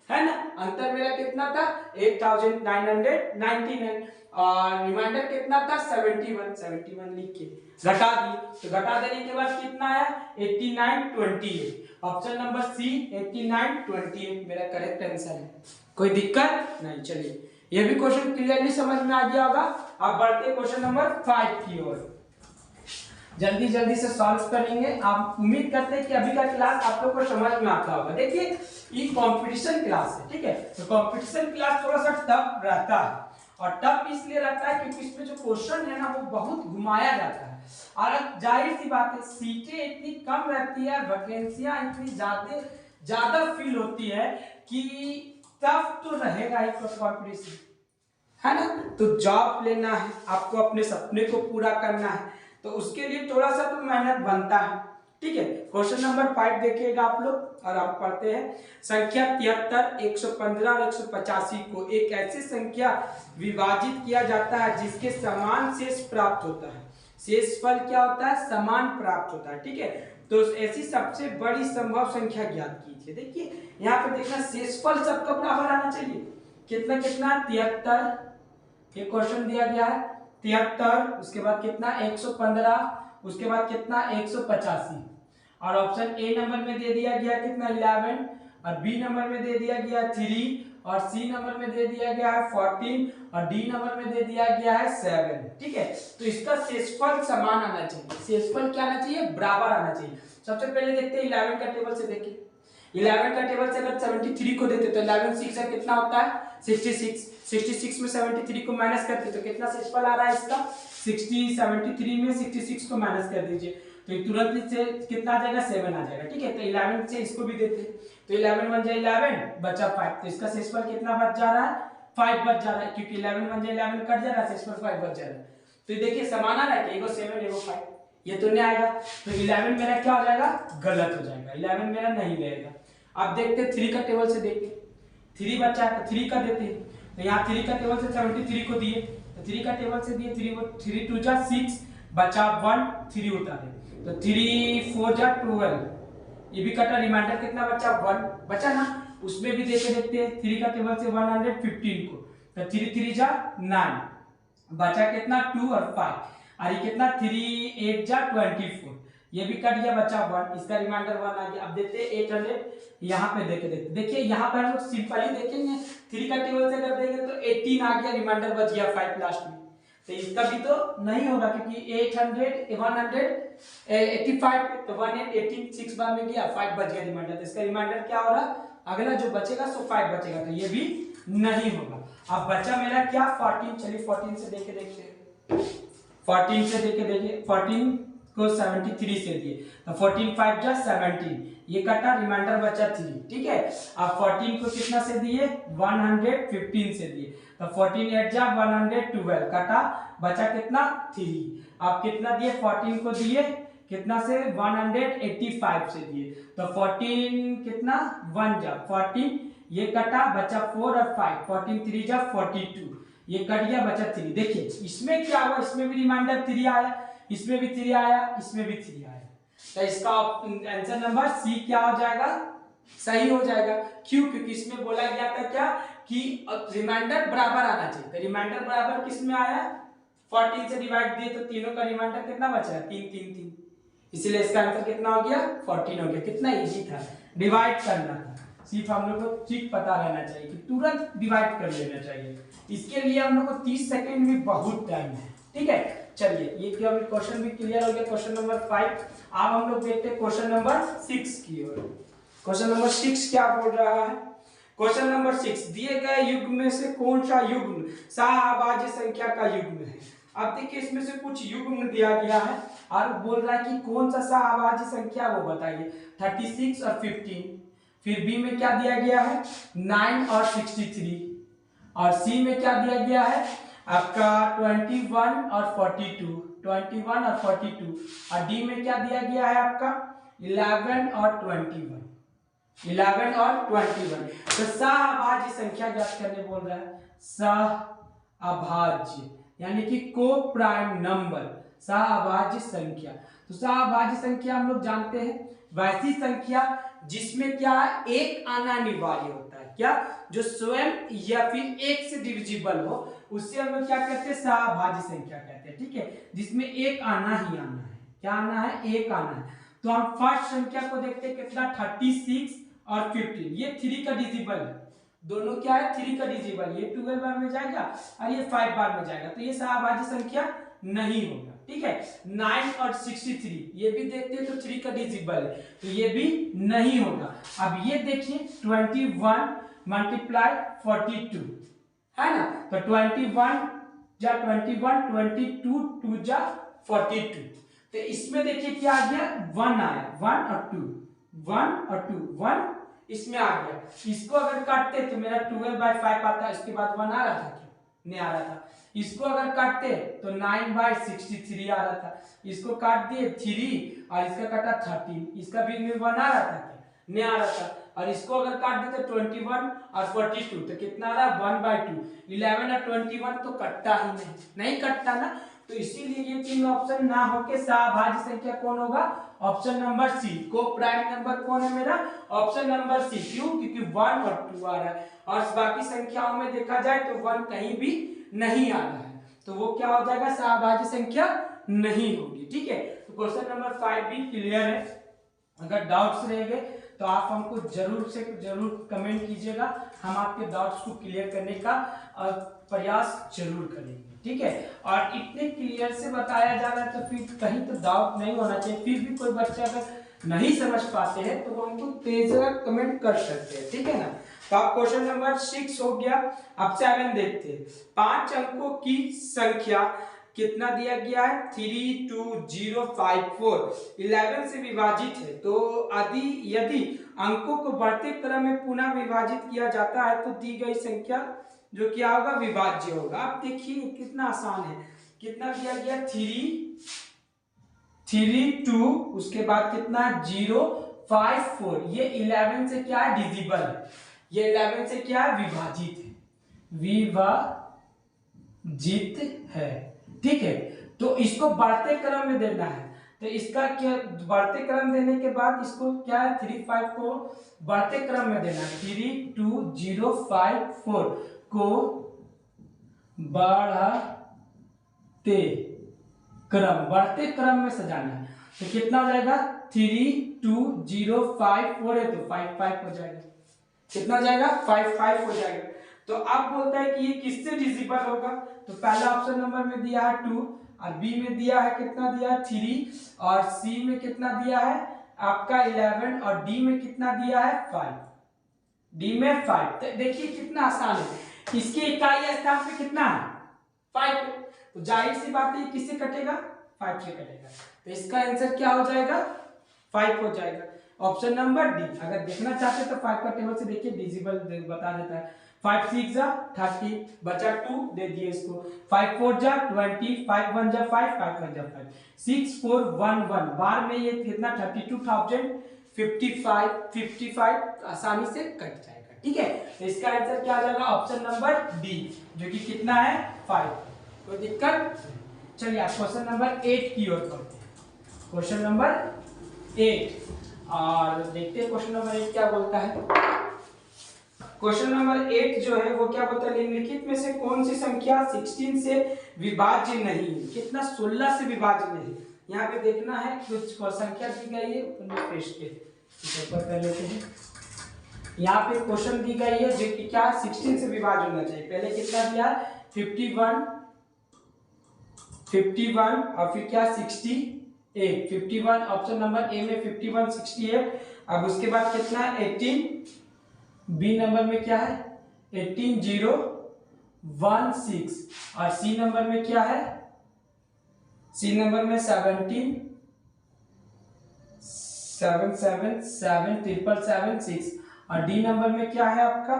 है ना। अंतर मेरा कितना था 8999 और रिमाइंडर कितना था 71 लिख के घटा दिए। तो घटा देने के बाद कितना आया 8928। ऑप्शन नंबर सी 8928 मेरा करेक्ट आंसर है। कोई दिक्कत नहीं। चलिए ये भी क्वेश्चन क्लियरली समझ में आ गया होगा। अब बढ़ते क्वेश्चन नंबर 5 की ओर, जल्दी जल्दी से सॉल्व करेंगे। आप उम्मीद करते हैं कि अभी का क्लास आप लोग को समझ में आता होगा। देखिए ये कंपटीशन क्लास है, ठीक है, तो कंपटीशन क्लास थोड़ा सा टफ रहता है, और टफ इसलिए रहता है क्योंकि इसमें जो क्वेश्चन है ना वो बहुत घुमाया जाता है, और जाहिर सी बात है सीटें इतनी कम रहती है, वैकेंसियां इतनी ज्यादा फील होती है कि टफ तो रहेगा ही कंपटीशन, है ना। तो जॉब लेना है आपको, अपने सपने को पूरा करना है, तो उसके लिए थोड़ा सा तो मेहनत बनता है, ठीक है। क्वेश्चन नंबर 5 देखिएगा आप लोग, और आप पढ़ते हैं संख्या 73, 115 और 185 को एक ऐसी संख्या विभाजित किया जाता है जिसके समान शेष प्राप्त होता है। शेषफल क्या होता है समान प्राप्त होता है, ठीक है। तो ऐसी सबसे बड़ी संभव संख्या ज्ञात कीजिए। देखिए यहाँ पे देखना शेषफल सबका बराबर आना चाहिए। कितना कितना 73, ये क्वेश्चन दिया गया है 73, उसके बाद कितना 115, उसके बाद कितना 185, और ऑप्शन ए नंबर में दे दिया गया कितना 11, और बी नंबर में दे दिया गया 3, और सी नंबर में दे दिया गया है 14, और डी नंबर में दे दिया गया है 7, ठीक है। तो इसका शेषफल समान आना चाहिए। शेषफल क्या आना चाहिए बराबर आना चाहिए। सबसे पहले देखते हैं 11 का टेबल से। देखिए 11 का टेबल से अगर 73 को देते तो 11 6 कितना होता है 66, 66 में 73 को माइनस करते तो कितना शेषफल आ रहा है इसका 60, 73 में 66 को माइनस कर दीजिए तो तुरंत से कितना आ जाएगा 7 आ जाएगा, ठीक है। तो 11 से इसको भी देते हैं तो 11 बन जाए 11 बचा 5, तो इसका शेषफल कितना बच जा रहा है 5 बच जा रहा है, क्योंकि 11 बन जाए 11 कट जा रहा है, शेषफल 5 बच जा रहा है। तो देखिए समान आ रहा है, एगो 7 एगो 5, ये तो नहीं आएगा, तो 11 मेरा क्या हो जाएगा गलत हो जाएगा, 11 मेरा नहीं रहेगा। अब देखते 3 का टेबल से देखते 3 बचा है तो 3 का देते हैं, तो यहाँ 3 का टेबल से 73 को दिए तो 3 का टेबल से दिए 3 2 जा 6 बचा 1 3 उतारे तो 3 4 जा 12, ये भी कटा, रिमाइंडर कितना बचा 1 बचा ना, उसमें भी देके देखते हैं 3 का टेबल से 115 को तो 3 3 जा 9 बचा कितना 2 और 5, और ये कितना 3 8 जा 24, ये भी कट गया बचा 1, इसका रिमाइंडर 1 आ गया। अब देते हैं 800, यहाँ पे देखे देखते देखिए यहाँ पर हम लोग सिंपली देखेंगे 3 का टेबल से अगर देंगे तो 18 आ गया, रिमाइंडर बच गया 5 लास्ट में, तो इसका भी तो नहीं होगा क्योंकि 185 तो 118 6 बार में गया 5 बच गया रिमाइंडर, तो इसका रिमाइंडर क्या हो रहा, अगला जो बचेगा सो 5 बचेगा, तो ये भी नहीं होगा। अब बचा मेरा क्या 14, चलिए 14 से देखे देखते 14 से देखे 14 को 73 से दिए तो 14 5 जा 17, ये कटा रिमाइंडर बचा 3, ठीक है। अब 14 को कितना से दिए 115 से दिए तो 14 8 जा 112 कटा बचा कितना 3। अब कितना दिए 14 को दिए कितना से 185 से दिए तो 14 कितना 1 जा 14, ये कटा बचा 4 और 5, 14 3 जा 42, ये कट गया बचा 3। देखिए इसमें क्या हुआ, इसमें भी रिमाइंडर 3 आया, इसमें भी 3 आया, इसमें भी 3 आया, तो इसका आंसर नंबर सी क्या हो जाएगा, सही हो जाएगा। क्यों, क्योंकि इसमें बोला गया था क्या कि रिमाइंडर बराबर आना चाहिए, तो रिमाइंडर बराबर किस में आया 14 से डिवाइड दिए तो तीनों का रिमाइंडर कितना बचा 3 3 3, इसीलिए इसका आंसर कितना हो गया 14 हो गया। कितना इजी था, डिवाइड करना था, सिर्फ हम लोग को ट्रिक पता रहना चाहिए कि तुरंत डिवाइड कर लेना चाहिए, इसके लिए हम लोग को 30 सेकंड भी बहुत टाइम है, ठीक है। चलिए ये क्या क्वेश्चन भी क्लियर हो गया, क्वेश्चन नंबर 5। अब हम लोग देखते हैं क्वेश्चन नंबर 6 की ओर। क्वेश्चन नंबर 6 क्या बोल रहा है, क्वेश्चन नंबर 6, दिए गए युग्म में से कौन सा युग्म सहअभाज्य संख्या का युग्म है। अब देखिए इसमें से कुछ युग्म दिया गया है और बोल रहा है कि कौन सा सहअभाज्य संख्या वो बताइए, 36 और 15, फिर बी में क्या दिया गया है 9 और 63, और सी में क्या दिया गया है आपका 21 और 42, 21 और 42, और डी में क्या दिया गया है आपका 11 और 21, 11 और 21। तो सहअभाज्य संख्या ज्ञात करने बोल रहा है, सहअभाज्य यानी कि को प्राइम नंबर, सहअभाज्य संख्या। तो सहअभाज्य संख्या हम लोग जानते हैं वैसी संख्या जिसमें क्या है एक आना अनिवार्य होता है, क्या जो स्वयं या फिर एक से डिविजिबल हो, उससे हम लोग क्या कहते हैं सहअभाज्य संख्या कहते हैं, ठीक है, जिसमें एक आना ही आना है, क्या आना है एक आना है। तो हम फर्स्ट संख्या को देखते हैं कितना 36 और 15, ये 3 का डिजिबल है, दोनों क्या है 3 का डिजिबल, ये 12 बार में जाएगा और ये 5 बार में जाएगा, तो ये सहअभाज्य संख्या नहीं होगा, ठीक है। 9 और 63 ये भी देखते हैं तो 3 का डिजिबल है, तो ये भी नहीं होगा। अब ये देखिए 21 मल्टीप्लाई 42 है ना, तो 21 जा 21, 22 2 जा 42, तो इसमें देखिए क्या आ गया 1 आया, 1 और 2, 1 और 2, 1 इसमें आ गया। इसको अगर काटते तो मेरा 12/5 आता, इसके बाद 1 आ रहा था क्या, नहीं आ रहा था। इसको अगर काटते तो 9/63 आ रहा था, इसको काट दिए 3 और इसका काटा 13, इसका बीच में 1 आ रहा था क्या, नहीं आ रहा था। और इसको अगर काट देते 21 और 42 तो कितना आ रहा 1/2, 11 और 21 तो कटता ही नहीं कटता ना, तो इसीलिए ये तीन ऑप्शन ना होके सहअभाज्य संख्या कौन होगा, ऑप्शन नंबर सी, को प्राइम नंबर कौन है मेरा ऑप्शन नंबर सी। क्यों, क्योंकि 1 और 2 आ रहा है और बाकी संख्याओं में देखा जाए तो 1 कहीं भी नहीं आ रहा है, तो वो क्या हो जाएगा सहअभाज्य संख्या नहीं होगी, ठीक है। तो क्वेश्चन नंबर 5 भी क्लियर है। अगर डाउट्स रहेंगे तो आप हमको जरूर से जरूर कमेंट कीजिएगा, हम आपके डाउट्स को क्लियर करने का प्रयास जरूर करेंगे, ठीक है। और इतने क्लियर से बताया जा रहा है तो फिर कहीं तो डाउट नहीं होना चाहिए, फिर भी कोई बच्चा अगर नहीं समझ पाते हैं तो वो हमको तेज कमेंट कर सकते हैं, ठीक है ना। तो आप क्वेश्चन नंबर 6 हो गया। अब 7 देखते हैं। 5 अंकों की संख्या कितना दिया गया है 32054, 11 से विभाजित है, तो यदि अंकों को बढ़ते क्रम में पुनः विभाजित किया जाता है तो दी गई संख्या जो क्या होगा विभाज्य होगा। आप देखिए कितना आसान है, कितना दिया गया 332, उसके बाद कितना 054, ये 11 से क्या है डिजिबल है, ये 11 से क्या है विभाजित है, विभाजित है, ठीक है। तो इसको बढ़ते क्रम में देना है, तो इसका क्या बढ़ते क्रम देने के बाद इसको क्या है 35 को बढ़ते क्रम में देना है, 32054 को बढ़ते क्रम में सजाना है, तो कितना हो जाएगा 32054 है तो 55 हो जाएगा, कितना हो जाएगा 55 हो जाएगा। तो अब बोलता है कि ये किससे डिविजिबल होगा, तो पहला ऑप्शन नंबर में दिया है 2 और बी में दिया है कितना दिया है 3 और सी में कितना दिया है आपका 11 और डी में कितना दिया है 5, डी में 5। तो देखिए कितना आसान है, इसके इकाई स्थान पे कितना है 5, तो जाहिर सी बात है किससे कटेगा 5 से कटेगा, तो इसका आंसर क्या हो जाएगा 5 हो जाएगा। Option number D. अगर देखना चाहते तो 5 का टेबल से देखिए डिविजिबल बता देता है। 5 6 जा 30 बचा 2 दे दिए इसको, 5 4 जा 20, 5 1 जा 5, 5 1 जा 5, 6 4 1 1 बार में ये कितना 32,055 आसानी से कट जाएगा। ठीक है, तो इसका आंसर क्या आ जाएगा ऑप्शन नंबर डी जो कि कितना है 5। कोई दिक्कत? चलिए आप क्वेश्चन नंबर 8 की ओर बढ़ते हैं। क्वेश्चन नंबर 8 और देखते हैं क्वेश्चन नंबर 8 क्या बोलता है। क्वेश्चन नंबर 8 जो है वो क्या बोलता है, निम्नलिखित में से कौन सी संख्या 16 से विभाज्य नहीं है। कितना 16 से विभाज्य नहीं। यहाँ पे देखना है कुछ संख्या दी गई है कर लेते हैं। यहाँ पे क्वेश्चन दी गई है जो कि क्या 16 से विभाज्य होना चाहिए। पहले कितना दिया 51 और फिर क्या 68, 51 ऑप्शन नंबर ए में 51 68। अब उसके बाद कितना है 18, बी नंबर में क्या है 18 0 1 6 और सी नंबर में क्या है, सी नंबर में 17 7 7 7 7 7 6 और डी नंबर में क्या है आपका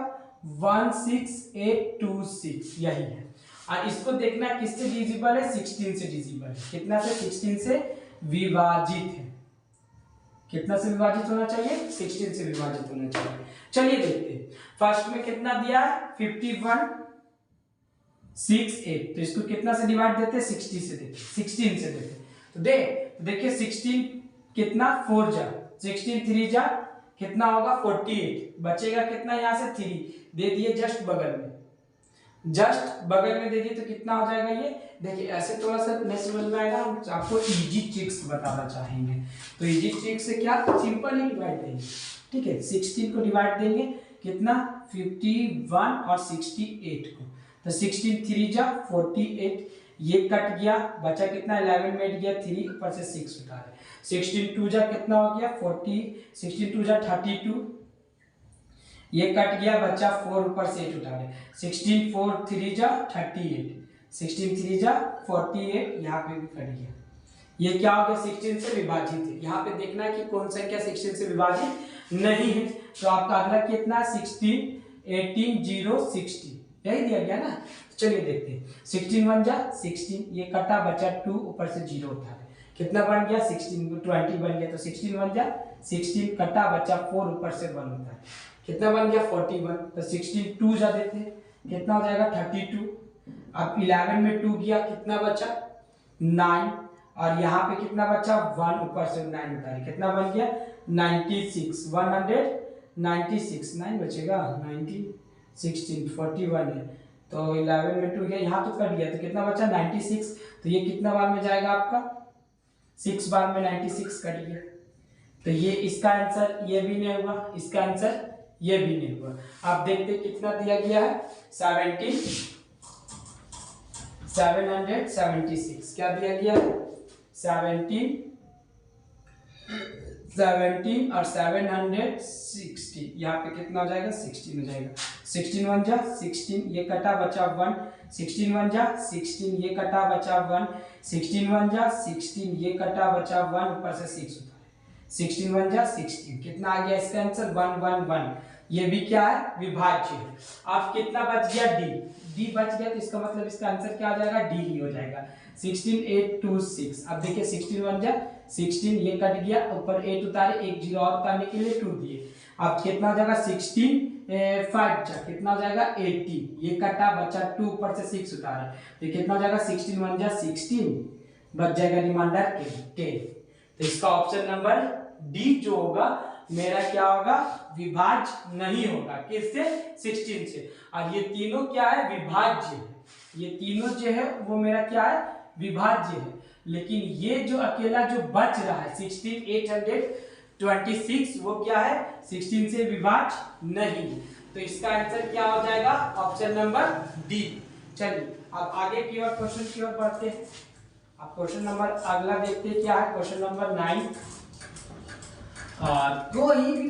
1 6 8 2 6 यही है। और इसको देखना किससे डिविजिबल है 16 से डिविजिबल है। कितना से 16 से विभाजित है। कितना से विभाजित होना चाहिए 16 से विभाजित होना चाहिए। चलिए देखते हैं। फर्स्ट में कितना दिया है 51 6 8, तो इसको कितना से डिवाइड देते हैं 16 से देते। तो देखिए 16 कितना 4 जा 16 3 जा कितना होगा 48, बचेगा कितना यहाँ से 3 दे दिए जस्ट बगल में दे दिए तो कितना हो जाएगा ये। देखिए ऐसे थोड़ा सा नहीं समझ में आएगा, हम आपको इजी ट्रिक्स बताना चाहेंगे। तो इजी ट्रिक्स से क्या सिंपल ही डिवाइड देंगे। ठीक है 16 को डिवाइड देंगे कितना 51 और 68 को, तो 16 3 जा 48 ये कट गया बचा कितना 11 में गया 3 ऊपर से 6 उठा रहे 16 2 जा कितना हो गया 40, 16 2 जा 32 ये कट गया बच्चा 4 ऊपर से 8 उठा रहे 16 4 3 जा 38, 16 3 जा 48 यहाँ पे भी कट गया। ये क्या हो गया 16 से विभाजित है। यहाँ पे देखना है कि कौन सा क्या 16 से विभाजित नहीं है। तो आपका अगला कितना 16 18 0 60 यही दिया गया ना। चलिए देखते हैं 16 1 जा 16 ये कटा बचा 2 ऊपर से 0 उठा रहे कितना बन गया 16 20 बन गया। तो 16 1 जा 16 कटा बचा 4 ऊपर से 1 होता है कितना बन गया 41। तो 16 2 जा देते हैं कितना हो जाएगा 32। अब 11 में 2 गया कितना बचा 9 और यहाँ पे कितना बचा 1 ऊपर से 9 उतारे कितना बन गया 96 196 9 बचेगा 19 16 41 है। तो 11 में 2 गया यहाँ तो कट गया तो कितना बचा 96। तो ये कितना बार में जाएगा आपका 6 बार में 96 कट गया। तो ये इसका आंसर ये भी नहीं हुआ, इसका आंसर ये भी नहीं हुआ। आप देखते कितना दिया गया है 776 क्या दिया गया है 17 और 760 यहाँ पे कितना हो जाएगा 16 हो जाएगा। 16 1 जा 16 ये कटा बचा 1, 16 1 जा 16 ये कटा बचा 1, 16 1 जा 16 ये कटा बचा 1 ऊपर से 6 उतारे 16 1 जा 16 कितना आ गया इसका आंसर 1 1 1। ये भी क्या है विभाज्य है। अब कितना बच गया डी बच गया तो इसका मतलब इसका आंसर क्या आ जाएगा डी ही हो जाएगा 16 8 2 6। अब देखिए 16 1 जा 16 ये कट गया ऊपर 8 उतारे 1 0 और उतारने के लिए 2 दिए। अब कितना हो जाएगा 16 5 जा कितना हो जाएगा 80 ये कटा बचा 2 ऊपर से 6 उतारे तो कितना हो जाएगा 16 1 जा 16 बच जाएगा रिमाइंडर 10। तो इसका ऑप्शन नंबर डी जो होगा मेरा क्या होगा विभाज्य नहीं होगा किससे 16 से। और ये तीनों क्या है विभाज्य है, ये तीनों जो है वो मेरा क्या है विभाज्य है। लेकिन ये जो अकेला जो बच रहा है 16 826 वो क्या है 16 से विभाज्य नहीं। तो तो इसका आंसर क्या हो जाएगा? Option number D. चलिए अब आगे की ओर क्वेश्चन की ओर बढ़ते हैं। अब क्वेश्चन नंबर अगला देखते हैं क्या है, क्वेश्चन नंबर 9।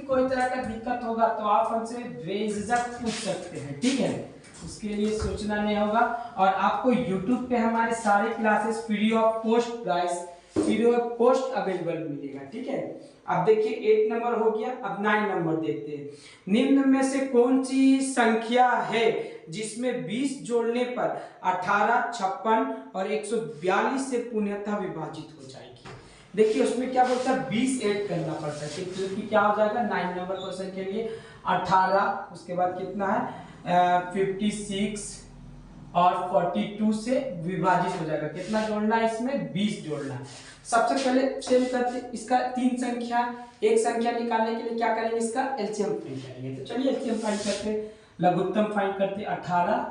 कोई तरह का दिक्कत होगा तो आप हमसे बेझिझक पूछ सकते हैं, ठीक है, उसके लिए सोचना नहीं होगा। और आपको YouTube पे हमारे सारे classes free of cost guys, free of cost available मिलेगा, ठीक है। अब देखिए 8 नंबर हो गया, अब 9 नंबर देखते हैं। निम्न में से कौन सी संख्या है जिसमें 20 जोड़ने पर 18, 56 और 142 से पूर्णतः विभाजित हो जाएगी? देखिए उसमें क्या बोलता है, 20 ऐड करना पड़ता है, क्योंकि क्या हो जाएगा 9 नंबर क्वेश्चन के लिए 18, उसके बाद कितना है 56 और 42 से विभाजित हो जाएगा। कितना जोड़ना है इसमें? 20 जोड़ना है। सबसे पहले सेम करते, इसका 3 संख्या, एक संख्या निकालने के लिए क्या करेंगे, इसका एलसीएम फाइंड करेंगे। तो चलिए एलसीएम फाइंड करते, लघुत्तम फाइंड करते। 18,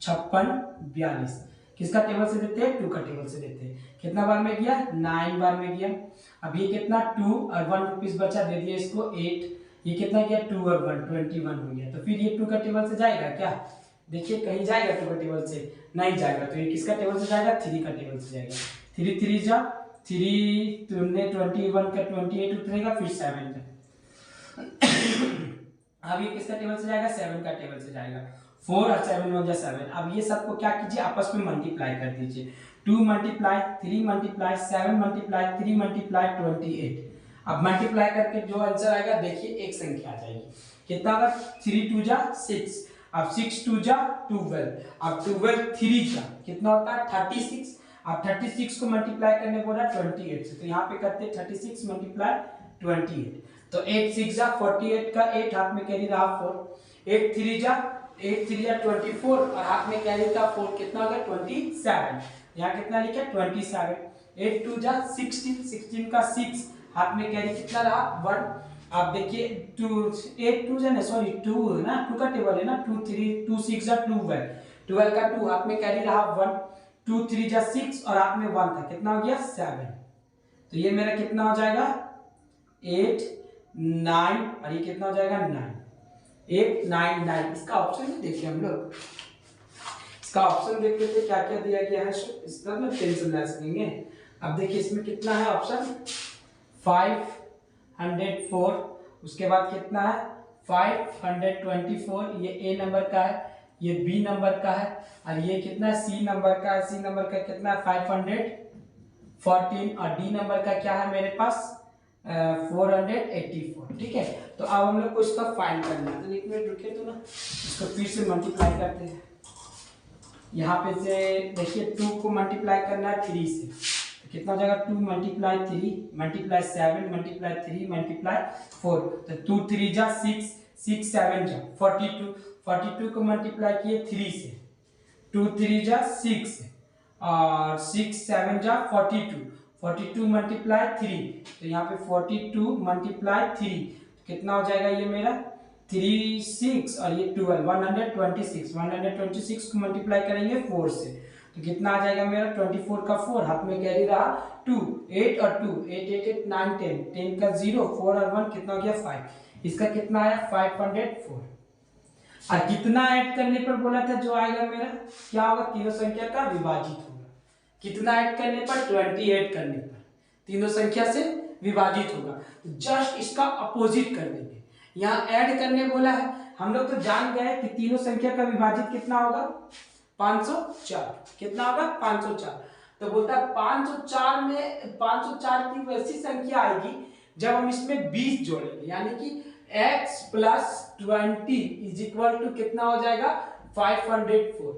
56, 42 किसका टेबल से देते हैं? 2 का टेबल से देते हैं। कितना बार में गया? 9 बार में गया। अब ये कितना 2 और 1 रुपीस बचा, दे दिया इसको 8। ये कितना गया? 2 और 1 21 हो गया। तो फिर ये 2 का टेबल से जाएगा क्या? देखिए कहीं जाएगा 2 का टेबल से? नहीं जाएगा। तो ये किसका टेबल से जाएगा? 3 का टेबल से जाएगा। 3 3 जा 3 तुमने 21 का 28 उतरेगा, फिर 7 का। अब ये किसका टेबल से जाएगा? 7 का टेबल से जाएगा। 4 और 7 हो जाए 7। अब ये सबको क्या कीजिए, आपस में मल्टीप्लाई कर दीजिए। 2 मल्टीप्लाई 3 मल्टीप्लाई 7 मल्टीप्लाई 3 मल्टीप्लाई 28। अब मल्टीप्लाई करके जो आंसर आएगा देखिए एक संख्या आ जाएगी। कितना होगा? 3 2 जा 6। अब 6 2 जा 12। अब 12 3 जा कितना होता है? 36। अब 36 को मल्टीप्लाई करने बोला 28 से, तो यहाँ पे करते हैं 36 मल्टीप्लाई 28। तो 8 6 जा 48 का 8 हाथ में कैरी रहा 4। 8 3 जा 24 और हाथ में कैरी का 4, कितना हो गया? 27। यहाँ कितना लिखा? 27। 8 2 जा 16, 16 का 6 हाथ में कैरी कितना रहा? 1। आप देखिए 8 2 जा सॉरी 2 है ना, 2 का टेबल है ना, 2 3 2 6 जा 12, 12 का 2 हाथ में कैरी रहा 1। 2 3 जा 6 और हाथ में 1 था, कितना हो गया? 7। तो ये मेरा कितना हो जाएगा? 8 9 और ये कितना हो जाएगा? 9। 8 9 9 इसका ऑप्शन देखिए हम लोग, इसका ऑप्शन देख लेते क्या क्या दिया गया है, इसका ना टेंशन ना लेंगे। अब देखिए इसमें कितना है ऑप्शन? 504, उसके बाद कितना है? 524, ये ए नंबर का है, ये बी नंबर का है, और ये कितना सी नंबर का है। सी नंबर का कितना है? 514, और डी नंबर का क्या है मेरे पास? 484, ठीक है। तो अब हम लोग को इसका फाइंड करना है, तो एक मिनट रुकिए तो ना, इसको फिर से मल्टीप्लाई करते हैं। यहाँ पे से देखिए 2 को मल्टीप्लाई करना है 3 से, तो कितना हो जाएगा? 2 मल्टीप्लाई 3 मल्टीप्लाई 7 मल्टीप्लाई 3 मल्टीप्लाई 4, तो 2 3 जा 6, 6 7 जा 42, 42 को मल्टीप्लाई किए 3 से, 2 3 जा 6 और 6 7 जा 42, 42 मल्टीप्लाई 3, तो यहाँ पे 42 मल्टीप्लाई 3 कितना हो जाएगा? ये मेरा 3 6 और ये 12 126, 126 को मल्टीप्लाई करेंगे 4 से, तो कितना आ जाएगा मेरा? 24 का 4 हाथ में कैरी रहा 2, 8 और 2 8 8 8 9 10, 10 का 0 4 और 1 कितना हो गया? 5। इसका कितना आया? 504। और कितना ऐड करने पर बोला था जो आएगा मेरा? क्या होगा? तीनों संख्या का विभाजित होगा। कितना ऐड करने पर? 20 ऐड करने पर तीनों संख्या से विभाजित होगा। तो जस्ट इसका अपोजिट कर देंगे। यहाँ ऐड करने बोला है, हम लोग तो जान गए कि तीनों संख्या का विभाजित कितना होगा? 504। कितना होगा? 504। तो बोलता है 504 में 504 की वैसी संख्या आएगी जब हम इसमें 20 जोड़ेंगे, यानी कि x plus 20 is equal to कितना हो जाएगा? 504।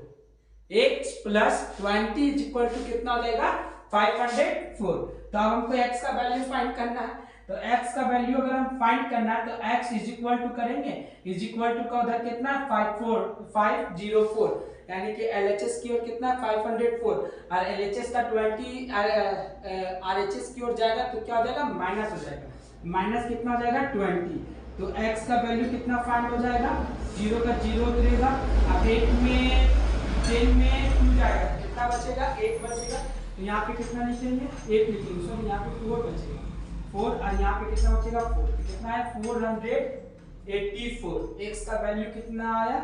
x plus 20 is equal to कितना हो जाएगा? 504। तो अब हमको x का वैल्यू फाइंड करना है, तो x का वैल्यू अगर हम फाइंड करना है तो x इज इक्वल टू करेंगे, इज इक्वल टू का उधर कितना है? 504, यानी कि LHS की ओर कितना? 504 और LHS का 20 RHS की ओर जाएगा तो क्या हो जाएगा? माइनस हो जाएगा। माइनस कितना हो जाएगा? 20। तो x का वैल्यू कितना फाइंड हो जाएगा? 0 का 0 उतरेगा। अब 8 में 10 में 2 जाएगा, कितना बचेगा? 8 बचेगा। तो यहाँ पे कितना लिखेंगे? 8 लिखेंगे, सॉरी यहाँ पे 4 बचेगा 4 और यहाँ पे कितना बचेगा? 4। तो कितना है? 484 484। x का वैल्यू कितना आया,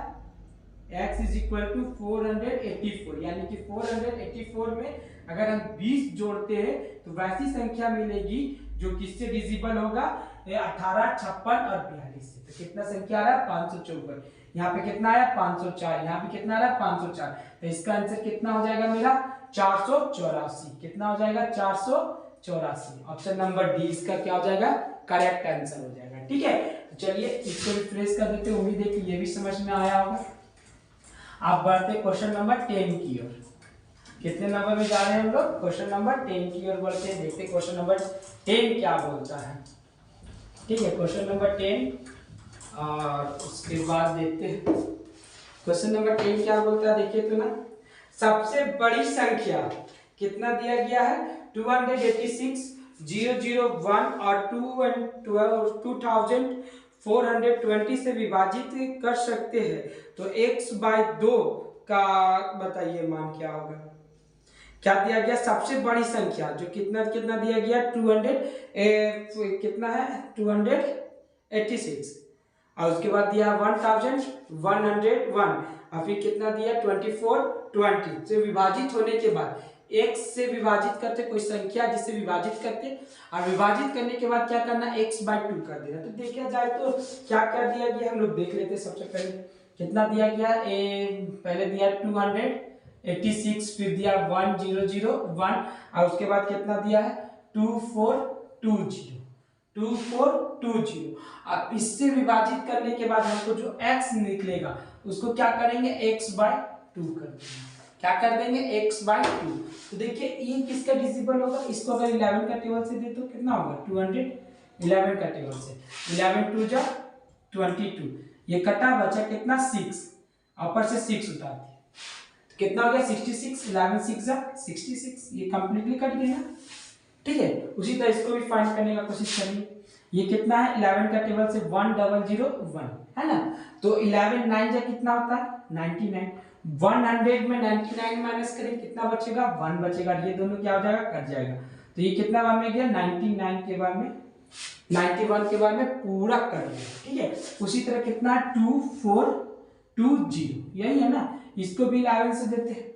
x इज इक्वल टू 484, यानी कि 484 में अगर हम 20 जोड़ते हैं तो वैसी संख्या मिलेगी जो किससे डिजिबल होगा, 18, 56 और 42 से। तो कितना संख्या आ रहा है, 554। यहाँ पे कितना आया, 504। यहाँ पे कितना आ रहा है, 504। तो इसका आंसर कितना हो जाएगा मेरा, 484। कितना हो जाएगा, 484। ऑप्शन नंबर डी इसका क्या हो जाएगा, करेक्ट आंसर हो जाएगा। ठीक है, तो चलिए इसको रिफ्रेश कर देते हैं। उम्मीद है कि ये भी समझ में आया होगा। आप बढ़ते क्वेश्चन नंबर 10 की ओर। कितने नंबर में जा रहे हैं हम लोग, क्वेश्चन नंबर 10 की ओर बढ़ते हैं। देखते हैं क्वेश्चन नंबर 10 क्या बोलता है। ठीक है, क्वेश्चन नंबर 10 और उसके बाद देखते हैं क्वेश्चन नंबर 10 क्या बोलता है। देखिए तो ना, सबसे बड़ी संख्या कितना दिया गया है, 286, 001 और 2420 से विभाजित कर सकते हैं, तो x/2 का बताइए मान क्या होगा। क्या दिया गया, सबसे बड़ी संख्या जो कितना कितना दिया गया, 200 कितना है, 286 और उसके बाद दिया 1101 और फिर कितना दिया, 2420 से विभाजित होने के बाद x से विभाजित करते कोई संख्या जिससे विभाजित करते और विभाजित करने के बाद क्या करना, x/2 कर देना। तो देखा जाए तो क्या क्या दिया गया हम लोग देख लेते। सबसे पहले कितना दिया गया, पहले दिया 286, फिर दिया 1001 और उसके बाद कितना दिया है, 2420। अब इससे विभाजित करने के बाद हमको जो x निकलेगा उसको क्या करेंगे, x/2 कर देंगे। क्या कर देंगे, x/2। तो देखिए ये किसका डिजिबल होगा, इसको अगर 11 का टेबल से दे तो कितना होगा, 211 का टेबल से 11 2 जा 22, ये कटा बचा कितना, 6, ऊपर से 6 उतार दिया तो कितना हो गया, 66, 11 6 जा 66, ये कंप्लीटली कट गया। ठीक है, उसी तरह इसको भी फाइंड करने का कोशिश करिए। ये कितना है, 11 का टेबल से 1001 है ना, तो 11 9 जा कितना होता है, 99। 100 में 99 माइनस करें कितना बचेगा, 1 बचेगा। ये दोनों क्या हो जाएगा, कट जाएगा। तो ये कितना बार में गया, 99 के बार में, 91 के बार में पूरा कट गया। ठीक है, उसी तरह कितना, 2420, यही है ना, इसको भी 11 से देते हैं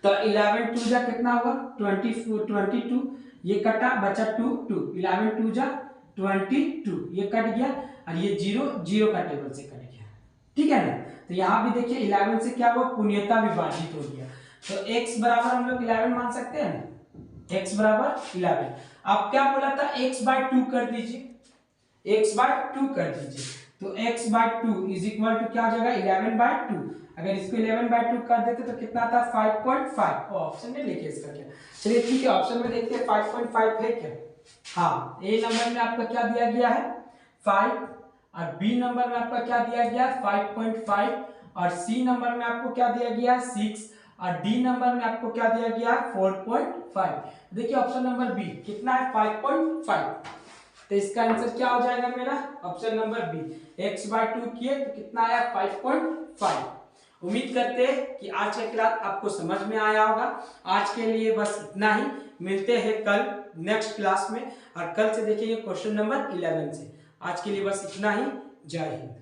तो 11 2 जा कितना होगा, 22, ये कटा बचा 2 11 2 जा 22, ये कट गया और ये 0 का टेबल से कट गया। ठीक है ना, तो यहाँ भी देखिए 11 से क्या हुआ, पूर्णतः विभाजित हो गया। तो x बराबर हम लोग 11 मान सकते हैं ना, x बराबर 11। अब क्या बोला था, x/2 कर दीजिए, x/2 कर दीजिए। तो x/2 इज इक्वल टू क्या हो जाएगा, 11/2। अगर इसको 11/2 कर देते तो कितना था, 5.5। ऑप्शन में लिखिए इसका क्या। चलिए ठीक है, ऑप्शन में देखते हैं 5.5 है क्या। हाँ, ए नंबर में आपका क्या दिया गया है, 5 और बी नंबर में आपका क्या दिया गया, 5.5 और सी नंबर में आपको क्या दिया गया, 6 और डी नंबर में आपको क्या दिया गया, 4.5। देखिए ऑप्शन नंबर बी कितना है, 5.5। तो इसका आंसर क्या हो जाएगा मेरा, ऑप्शन नंबर बी। x/2 किए तो कितना आया, 5.5। उम्मीद करते हैं कि आज का क्लास आपको समझ में आया होगा। आज के लिए बस इतना ही, मिलते हैं कल नेक्स्ट क्लास में और कल से देखेंगे क्वेश्चन नंबर 11 से। आज के लिए बस इतना ही, जय हिंद।